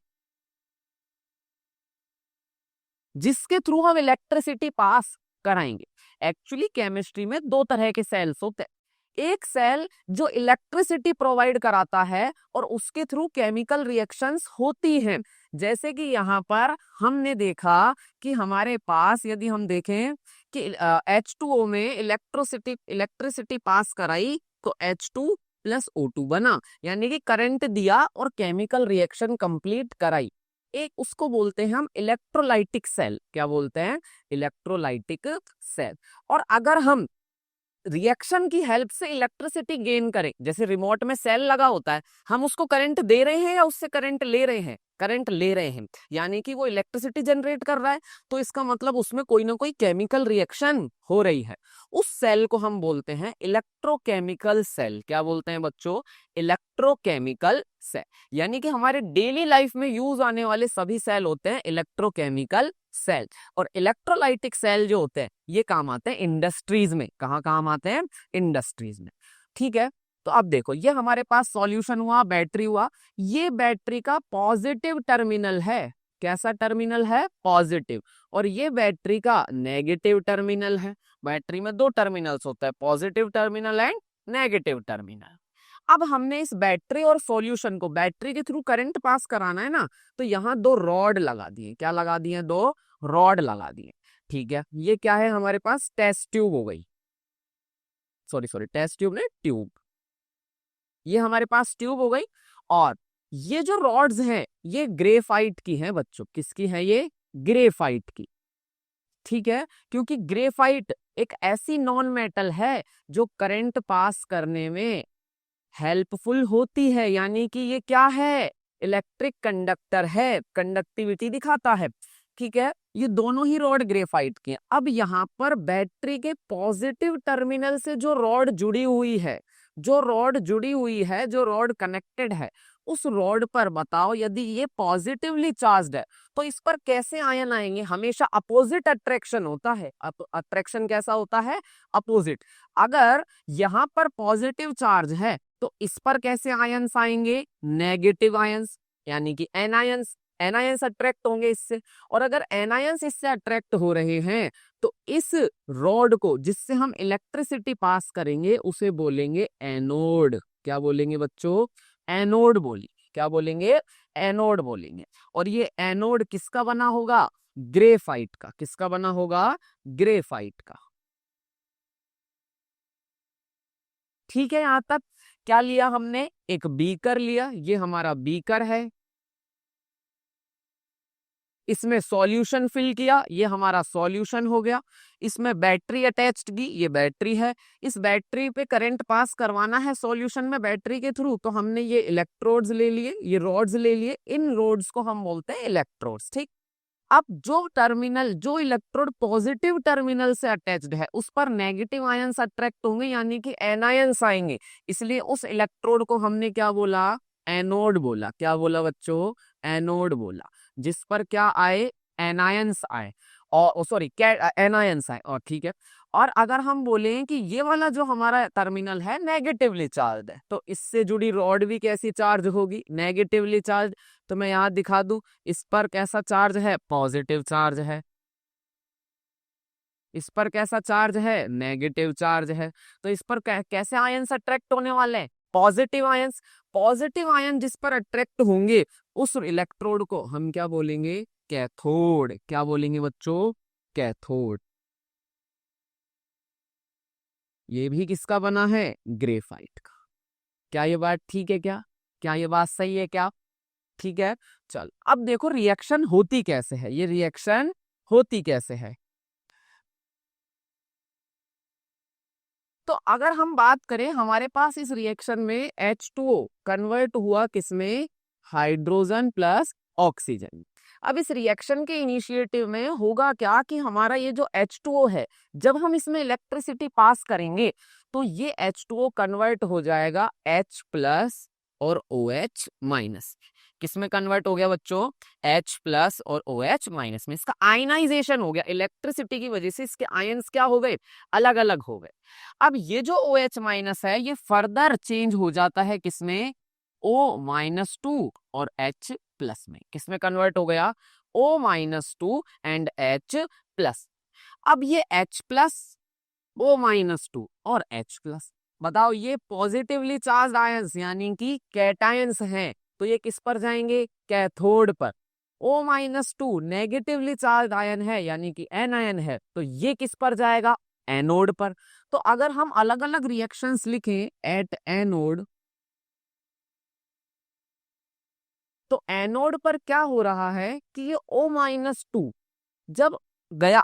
जिसके थ्रू हम इलेक्ट्रिसिटी पास कराएंगे। एक्चुअली केमिस्ट्री में दो तरह के सेल्स होते हैं, एक सेल जो इलेक्ट्रिसिटी प्रोवाइड कराता है और उसके थ्रू केमिकल रिएक्शंस होती हैं। जैसे कि यहाँ पर हमने देखा कि हमारे पास यदि हम देखें कि H2O में इलेक्ट्रिसिटी पास कराई तो H2 प्लस O2 बना, यानी कि करंट दिया और केमिकल रिएक्शन कंप्लीट कराई। एक उसको बोलते हैं हम इलेक्ट्रोलाइटिक सेल, क्या बोलते हैं, इलेक्ट्रोलाइटिक सेल। और अगर हम रिएक्शन की हेल्प से इलेक्ट्रिसिटी गेन करें, जैसे रिमोट में सेल लगा होता है, हम उसको करंट दे रहे हैं या उससे करंट ले रहे हैं, करंट ले रहे हैं, यानी कि वो इलेक्ट्रिसिटी जनरेट कर रहा है, तो इसका मतलब उसमें कोई ना कोई केमिकल रिएक्शन हो रही है। उस सेल को हम बोलते हैं इलेक्ट्रोकेमिकल सेल। क्या बोलते हैं बच्चों, इलेक्ट्रोकेमिकल सेल। यानी कि हमारे डेली लाइफ में यूज आने वाले सभी सेल होते हैं इलेक्ट्रोकेमिकल सेल। और इलेक्ट्रोलाइटिक सेल जो होते हैं ये काम आते हैं इंडस्ट्रीज में। कहाँ काम आते हैं, इंडस्ट्रीज में। ठीक है, तो अब देखो, ये हमारे पास सॉल्यूशन हुआ, बैटरी हुआ, ये बैटरी का पॉजिटिव टर्मिनल है। कैसा टर्मिनल है, पॉजिटिव। और ये बैटरी का नेगेटिव टर्मिनल है। बैटरी में दो टर्मिनल्स होता है, positive terminal and negative terminal. अब हमने इस बैटरी और सॉल्यूशन को, बैटरी के थ्रू करंट पास कराना है ना, तो यहाँ दो रॉड लगा दिए। क्या लगा दिए, दो रॉड लगा दिए। ठीक है, ये क्या है हमारे पास, टेस्ट ट्यूब हो गई, सॉरी टेस्ट ट्यूब ने ट्यूब, ये हमारे पास ट्यूब हो गई। और ये जो रॉड्स हैं ये ग्रेफाइट की हैं बच्चों, किसकी है, ये ग्रेफाइट की। ठीक है, क्योंकि ग्रेफाइट एक ऐसी नॉन मेटल है जो करंट पास करने में हेल्पफुल होती है, यानी कि ये क्या है, इलेक्ट्रिक कंडक्टर है, कंडक्टिविटी दिखाता है। ठीक है, ये दोनों ही रॉड ग्रेफाइट की हैं। अब यहाँ पर बैटरी के पॉजिटिव टर्मिनल से जो रॉड जुड़ी हुई है, जो रॉड जुड़ी हुई है, जो रॉड कनेक्टेड है, उस रॉड पर बताओ यदि ये पॉजिटिवली चार्ज्ड है तो इस पर कैसे आयन आएंगे, हमेशा अपोजिट अट्रैक्शन होता है। अट्रैक्शन कैसा होता है, अपोजिट। अगर यहाँ पर पॉजिटिव चार्ज है तो इस पर कैसे आयंस आएंगे, नेगेटिव आयंस, यानी कि एनायंस। एनायंस अट्रैक्ट होंगे इससे, और अगर एनायंस इससे अट्रैक्ट हो रहे हैं तो इस रॉड को जिससे हम इलेक्ट्रिसिटी पास करेंगे उसे बोलेंगे एनोड। क्या बोलेंगे बच्चों, एनोड बोलेंगे। क्या बोलेंगे, एनोड बोलेंगे। और ये एनोड किसका बना होगा, ग्रेफाइट का। किसका बना होगा, ग्रेफाइट का। ठीक है, यहां तक क्या लिया हमने, एक बीकर लिया, ये हमारा बीकर है, इसमें सॉल्यूशन फिल किया, ये हमारा सॉल्यूशन हो गया। इसमें बैटरी अटैच्ड की, ये बैटरी है, इस बैटरी पे करंट पास करवाना है सॉल्यूशन में बैटरी के थ्रू, तो हमने ये इलेक्ट्रोड्स ले लिए, ये रॉड्स ले लिए, इन रॉड्स को हम बोलते हैं इलेक्ट्रोड्स। ठीक, अब जो टर्मिनल, जो इलेक्ट्रोड पॉजिटिव टर्मिनल से अटैच्ड है उस पर नेगेटिव आयंस अट्रैक्ट होंगे, यानी कि एनायंस आएंगे, इसलिए उस इलेक्ट्रोड को हमने क्या बोला, एनोड बोला। क्या बोला बच्चों, एनोड बोला। जिस पर क्या आए, एनायंस आए, और सॉरी एनायंस आए। और ठीक है, और अगर हम बोलें कि ये वाला जो हमारा टर्मिनल है नेगेटिवली चार्ज है, तो इससे जुड़ी रॉड भी कैसी चार्ज होगी, नेगेटिवली चार्ज। तो मैं यहां दिखा दूं, इस पर कैसा चार्ज है, पॉजिटिव चार्ज है, इस पर कैसा चार्ज है, नेगेटिव चार्ज है। तो इस पर कैसे आयंस अट्रैक्ट होने वाले हैं, पॉजिटिव आयंस। पॉजिटिव आयन जिस पर अट्रैक्ट होंगे उस इलेक्ट्रोड को हम क्या बोलेंगे, कैथोड। क्या बोलेंगे बच्चों, कैथोड। ये भी किसका बना है, ग्रेफाइट का। क्या ये बात ठीक है, क्या क्या ये बात सही है क्या, ठीक है। चल अब देखो रिएक्शन होती कैसे है, ये रिएक्शन होती कैसे है। तो अगर हम बात करें, हमारे पास इस रिएक्शन में H2O कन्वर्ट हुआ किसमें, हाइड्रोजन प्लस ऑक्सीजन। अब इस रिएक्शन के इनिशिएटिव में होगा क्या कि हमारा ये जो H2O है, जब हम इसमें इलेक्ट्रिसिटी पास करेंगे तो ये H2O कन्वर्ट हो जाएगा H प्लस और OH माइनस। किसमें कन्वर्ट हो गया बच्चों? H प्लस और OH माइनस में। इसका आयनाइजेशन हो गया, इलेक्ट्रिसिटी की वजह से इसके आयंस क्या हो गए? अलग अलग हो गए। अब ये जो OH माइनस है ये फर्दर चेंज हो जाता है किसमें? O-2 और H प्लस में। किसमें कन्वर्ट हो गया? O-2 and H plus. अब ये H प्लस, O-2 और H प्लस, बताओ ये पॉजिटिवली चार्ज आयंस यानी कि कैटायंस हैं, तो ये किस पर जाएंगे? कैथोड पर। O-2 नेगेटिवली चार्ज आयन है यानी कि एनायन है, तो ये किस पर जाएगा? एनोड पर। तो अगर हम अलग अलग रिएक्शंस लिखें एट एनोड, तो एनोड पर क्या हो रहा है कि ये O-2 जब गया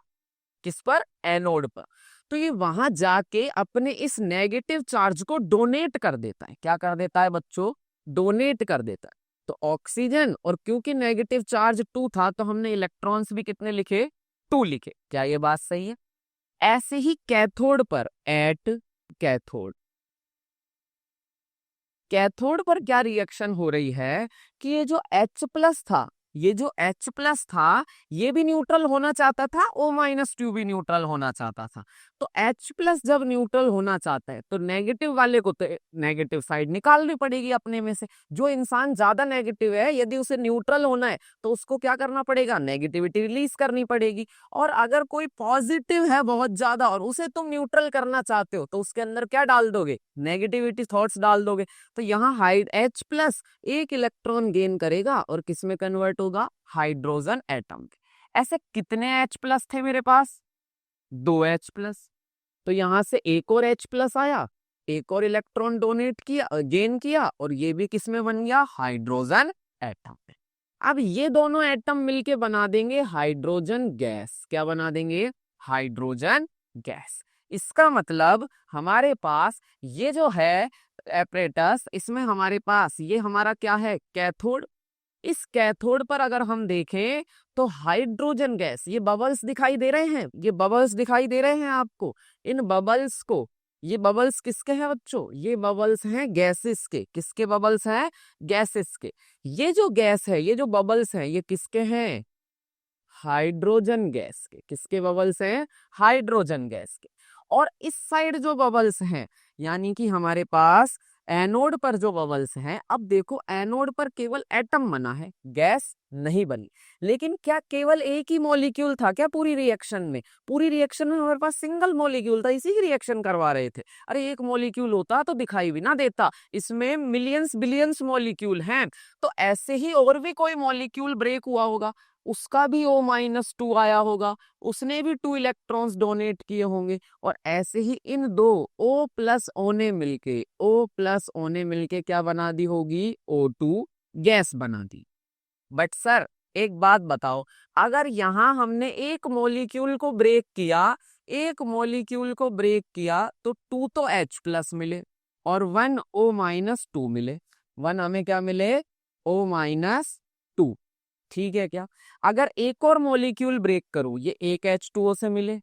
किस पर? एनोड पर, तो ये वहां जाके अपने इस नेगेटिव चार्ज को डोनेट कर देता है। क्या कर देता है बच्चों? डोनेट कर देता है। तो ऑक्सीजन, और क्योंकि नेगेटिव चार्ज 2 था तो हमने इलेक्ट्रॉन्स भी कितने लिखे? 2 लिखे। क्या ये बात सही है? ऐसे ही कैथोड पर, एट कैथोड, कैथोड पर क्या रिएक्शन हो रही है कि ये जो H प्लस था, ये जो H प्लस था ये भी न्यूट्रल होना चाहता था, O-2 भी न्यूट्रल होना चाहता था। तो H प्लस जब न्यूट्रल होना चाहता है तो नेगेटिव वाले को तो नेगेटिव साइड निकालनी पड़ेगी अपने में से। जो इंसान ज्यादा नेगेटिव है यदि उसे न्यूट्रल होना है तो उसको क्या करना पड़ेगा? नेगेटिविटी रिलीज करनी पड़ेगी। और अगर कोई पॉजिटिव है बहुत ज्यादा और उसे तुम न्यूट्रल करना चाहते हो तो उसके अंदर क्या डाल दोगे? नेगेटिविटी थॉट्स डाल दोगे। तो यहाँ हाइड H प्लस एक इलेक्ट्रॉन गेन करेगा और किसमें कन्वर्ट होगा? Hydrogen atom. ऐसे कितने H प्लस थे मेरे पास? 2 H प्लस। तो यहां से एक और H प्लस आया, एक और इलेक्ट्रॉन डोनेट किया, गेन किया, और ये भी किसमें बन गया? हाइड्रोजन एटम में। अब ये दोनों एटम मिलके बना देंगे हाइड्रोजन गैस। क्या बना देंगे? Hydrogen gas. इसका मतलब हमारे पास ये जो है एपरेटस, इसमें हमारे पास ये हमारा क्या है? कैथोड। इस कैथोड पर अगर हम देखें तो हाइड्रोजन गैस, ये बबल्स दिखाई दे रहे हैं, ये बबल्स दिखाई दे रहे हैं आपको। इन बबल्स को, ये बबल्स किसके हैं बच्चों? ये बबल्स हैं गैसेस के। किसके बबल्स हैं? गैसेस के। ये जो गैस है, ये जो बबल्स हैं, ये किसके हैं? हाइड्रोजन गैस के। किसके बबल्स हैं? हाइड्रोजन गैस के। और इस साइड जो बबल्स हैं यानी कि हमारे पास एनोड पर जो बबल्स हैं, अब देखो एनोड पर केवल एटम बना है, गैस नहीं बनी। लेकिन क्या केवल एक ही मॉलिक्यूल था क्या पूरी रिएक्शन में? पूरी रिएक्शन में हमारे पास सिंगल मॉलिक्यूल था, इसी की रिएक्शन करवा रहे थे। अरे एक मॉलिक्यूल होता तो दिखाई भी ना देता, इसमें मिलियंस बिलियंस मॉलिक्यूल हैं। तो ऐसे ही और भी कोई मॉलिक्यूल ब्रेक हुआ होगा, उसका भी O-2 आया होगा, उसने भी 2 इलेक्ट्रॉन्स डोनेट किए होंगे, और ऐसे ही इन दो O प्लस O ने मिलके क्या बना दी होगी? O2 गैस बना दी। बट सर एक बात बताओ, अगर यहां हमने एक मॉलिक्यूल को ब्रेक किया, एक मॉलिक्यूल को ब्रेक किया तो 2 तो H प्लस मिले और 1 O-2 मिले। 1 हमें क्या मिले? O-2। ठीक है क्या? अगर एक और मॉलिक्यूल ब्रेक करूं, ये एक H2O से मिले,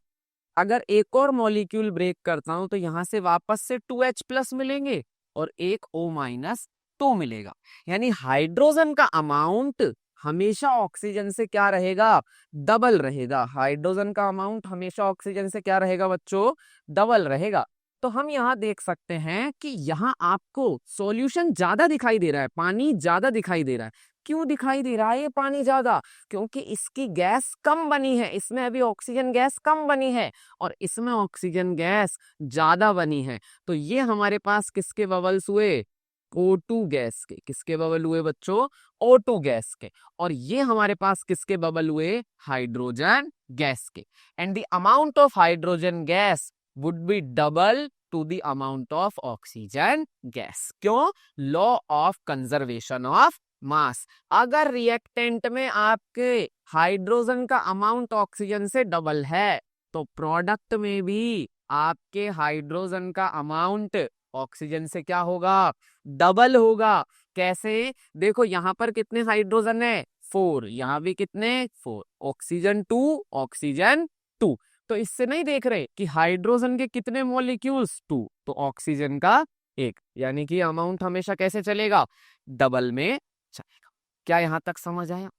अगर एक और मॉलिक्यूल ब्रेक करता हूं तो यहां से वापस से 2H प्लस मिलेंगे और एक O-2 मिलेगा। यानी हाइड्रोजन का अमाउंट हमेशा ऑक्सीजन से क्या रहेगा? डबल रहेगा। हाइड्रोजन का अमाउंट हमेशा ऑक्सीजन से क्या रहेगा बच्चों? डबल रहेगा। तो हम यहाँ देख सकते हैं कि यहाँ आपको सॉल्यूशन ज्यादा दिखाई दे रहा है, पानी ज्यादा दिखाई दे रहा है। क्यों दिखाई दे रहा है ये पानी ज्यादा? क्योंकि इसकी गैस कम बनी है, इसमें अभी ऑक्सीजन गैस कम बनी है और इसमें ऑक्सीजन गैस ज्यादा बनी है। तो ये हमारे पास किसके बबल्स हुए? O2 गैस के। किसके बबल हुए बच्चों? O2 गैस के। और ये हमारे पास किसके बबल हुए? हाइड्रोजन गैस के। And the amount of hydrogen gas would be double to the amount of oxygen gas. क्यों? Law of conservation of mass. अगर रिएक्टेंट में आपके हाइड्रोजन का अमाउंट ऑक्सीजन से डबल है तो प्रोडक्ट में भी आपके हाइड्रोजन का अमाउंट ऑक्सीजन से क्या होगा? डबल होगा। कैसे? देखो यहां पर कितने हाइड्रोजन है? 4, यहाँ भी कितने 4, ऑक्सीजन 2, ऑक्सीजन 2। तो इससे नहीं देख रहे कि हाइड्रोजन के कितने मॉलिक्यूल्स 2, तो ऑक्सीजन का 1, यानी कि अमाउंट हमेशा कैसे चलेगा, डबल में चलेगा। क्या यहां तक समझ आया?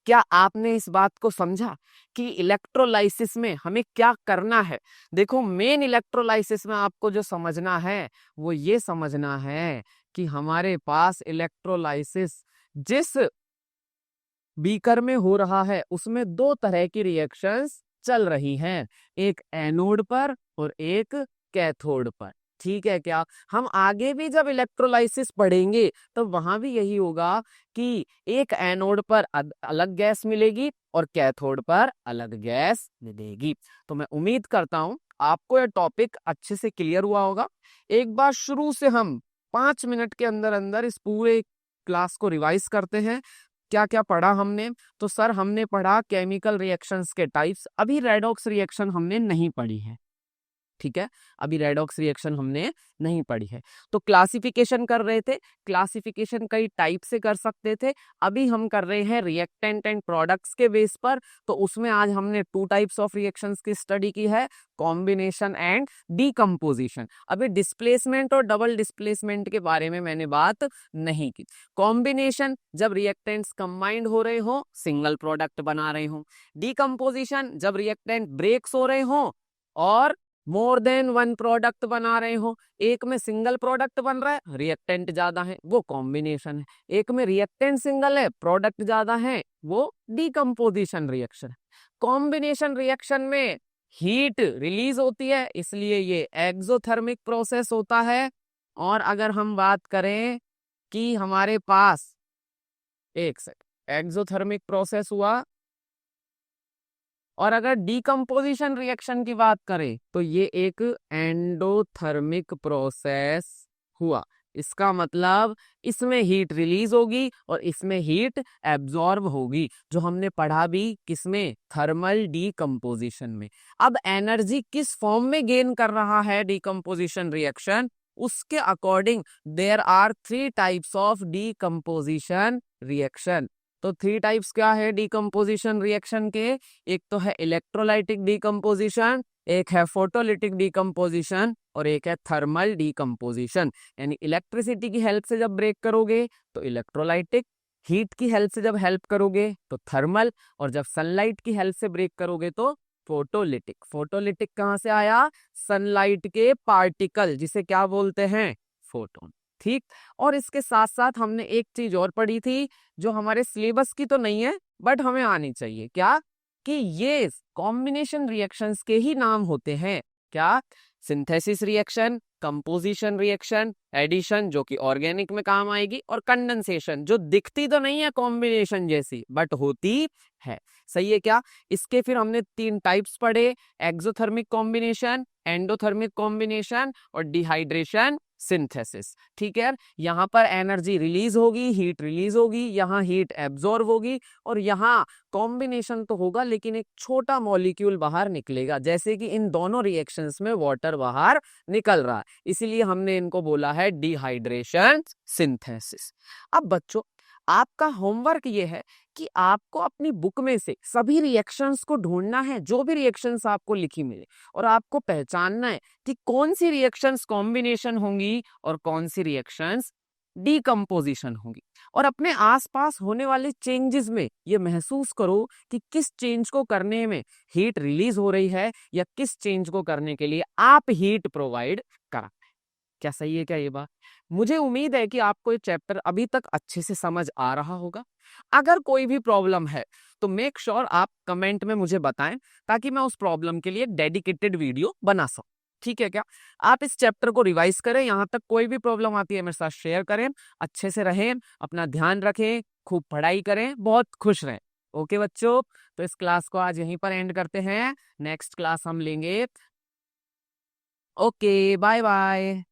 क्या आपने इस बात को समझा कि इलेक्ट्रोलाइसिस में हमें क्या करना है? देखो, मेन इलेक्ट्रोलाइसिस में आपको जो समझना है वो ये समझना है कि हमारे पास इलेक्ट्रोलाइसिस जिस बीकर में हो रहा है उसमें दो तरह की रिएक्शंस चल रही हैं, एक एनोड पर और एक कैथोड पर। ठीक है क्या? हम आगे भी जब इलेक्ट्रोलाइसिस पढ़ेंगे तब वहां भी यही होगा कि एक एनोड पर अलग गैस मिलेगी और कैथोड पर अलग गैस मिलेगी। तो मैं उम्मीद करता हूं आपको यह टॉपिक अच्छे से क्लियर हुआ होगा। एक बार शुरू से हम 5 मिनट के अंदर अंदर इस पूरे क्लास को रिवाइज करते हैं। क्या क्या पढ़ा हमने? तो सर हमने पढ़ा केमिकल रिएक्शंस के टाइप्स। अभी रेडॉक्स रिएक्शन हमने नहीं पढ़ी है, ठीक है, अभी रेडॉक्स रिएक्शन हमने नहीं पढ़ी है। तो क्लासिफिकेशन कर रहे थे, क्लासिफिकेशन कई टाइप से कर सकते थे, अभी हम कर रहे हैं रिएक्टेंट एंड प्रोडक्ट्स के बेस पर। तो उसमें आज हमने 2 टाइप्स ऑफ रिएक्शंस की स्टडी की है, कॉम्बिनेशन एंड डीकम्पोजिशन। अभी डिस्प्लेसमेंट और डबल डिस्प्लेसमेंट के बारे में मैंने बात नहीं की। कॉम्बिनेशन जब रिएक्टेंट्स कंबाइंड हो रहे हो, सिंगल प्रोडक्ट बना रहे हो। डीकम्पोजिशन जब रिएक्टेंट ब्रेक्स हो रहे हो और मोर देन वन प्रोडक्ट बना रहे हो। एक में सिंगल प्रोडक्ट बन रहा है, रिएक्टेंट ज्यादा है, वो कॉम्बिनेशन है। एक में रिएक्टेंट सिंगल है, प्रोडक्ट ज्यादा है, वो डीकम्पोजिशन रिएक्शन है। कॉम्बिनेशन रिएक्शन में हीट रिलीज होती है, इसलिए ये एक्सोथर्मिक प्रोसेस होता है। और अगर हम बात करें कि हमारे पास एक सेकंड एक्सोथर्मिक प्रोसेस हुआ, और अगर डीकम्पोजिशन रिएक्शन की बात करें तो ये एक एंडोथर्मिक प्रोसेस हुआ। इसका मतलब इसमें हीट रिलीज होगी और इसमें हीट एब्जॉर्ब होगी, जो हमने पढ़ा भी किसमें, थर्मल डीकम्पोजिशन में। अब एनर्जी किस फॉर्म में गेन कर रहा है डीकम्पोजिशन रिएक्शन, उसके according there are 3 types of decomposition reaction. तो 3 टाइप्स क्या है डीकम्पोजिशन रिएक्शन के? एक तो है इलेक्ट्रोलाइटिक डीकम्पोजिशन, एक है फोटोलिटिक डीकम्पोजिशन और एक है थर्मल डीकम्पोजिशन। यानी इलेक्ट्रिसिटी की हेल्प से जब ब्रेक करोगे तो इलेक्ट्रोलाइटिक, हीट की हेल्प से जब हेल्प करोगे तो थर्मल, और जब सनलाइट की हेल्प से ब्रेक करोगे तो फोटोलिटिक। फोटोलिटिक कहाँ से आया? सनलाइट के पार्टिकल, जिसे क्या बोलते हैं, फोटोन। ठीक। और इसके साथ साथ हमने एक चीज और पढ़ी थी जो हमारे सिलेबस की तो नहीं है बट हमें आनी चाहिए, क्या? कि ये कॉम्बिनेशन रिएक्शंस के ही नाम होते हैं। क्या? Synthesis reaction, composition reaction, addition जो कि ऑर्गेनिक में काम आएगी, और कंडेंसेशन जो दिखती तो नहीं है कॉम्बिनेशन जैसी बट होती है। सही है क्या? इसके फिर हमने 3 टाइप्स पढ़े, एक्सोथर्मिक कॉम्बिनेशन, एंडोथर्मिक कॉम्बिनेशन और डिहाइड्रेशन सिंथेसिस। ठीक है, यहाँ पर एनर्जी रिलीज होगी, हीट रिलीज होगी, यहाँ हीट एब्जॉर्ब होगी, और यहाँ कॉम्बिनेशन तो होगा लेकिन एक छोटा मॉलिक्यूल बाहर निकलेगा, जैसे कि इन दोनों रिएक्शंस में वाटर बाहर निकल रहा है, इसीलिए हमने इनको बोला है डिहाइड्रेशन सिंथेसिस। अब बच्चों, आपका होमवर्क ये है कि आपको अपनी बुक में से सभी रिएक्शंस को ढूंढना है, जो भी रिएक्शंस आपको लिखी मिले, और आपको पहचानना है कि कौन सी रिएक्शंस कॉम्बिनेशन होंगी और कौन सी रिएक्शंस डीकम्पोजिशन होंगी। और अपने आसपास होने वाले चेंजेस में ये महसूस करो कि किस चेंज को करने में हीट रिलीज हो रही है या किस चेंज को करने के लिए आप हीट प्रोवाइड करा। क्या सही है क्या ये बात? मुझे उम्मीद है कि आपको ये चैप्टर अभी तक अच्छे से समझ आ रहा होगा। अगर कोई भी प्रॉब्लम है तो मेक श्योर आप कमेंट में मुझे बताएं, ताकि मैं उस प्रॉब्लम के लिए एक डेडिकेटेड वीडियो बना सकूं। ठीक है क्या? आप इस चैप्टर को रिवाइज करें, यहाँ तक कोई भी प्रॉब्लम आती है मेरे साथ शेयर करें। अच्छे से रहें, अपना ध्यान रखें, खूब पढ़ाई करें, बहुत खुश रहें। ओके बच्चों, तो इस क्लास को आज यहीं पर एंड करते हैं, नेक्स्ट क्लास हम लेंगे। Okay, bye bye.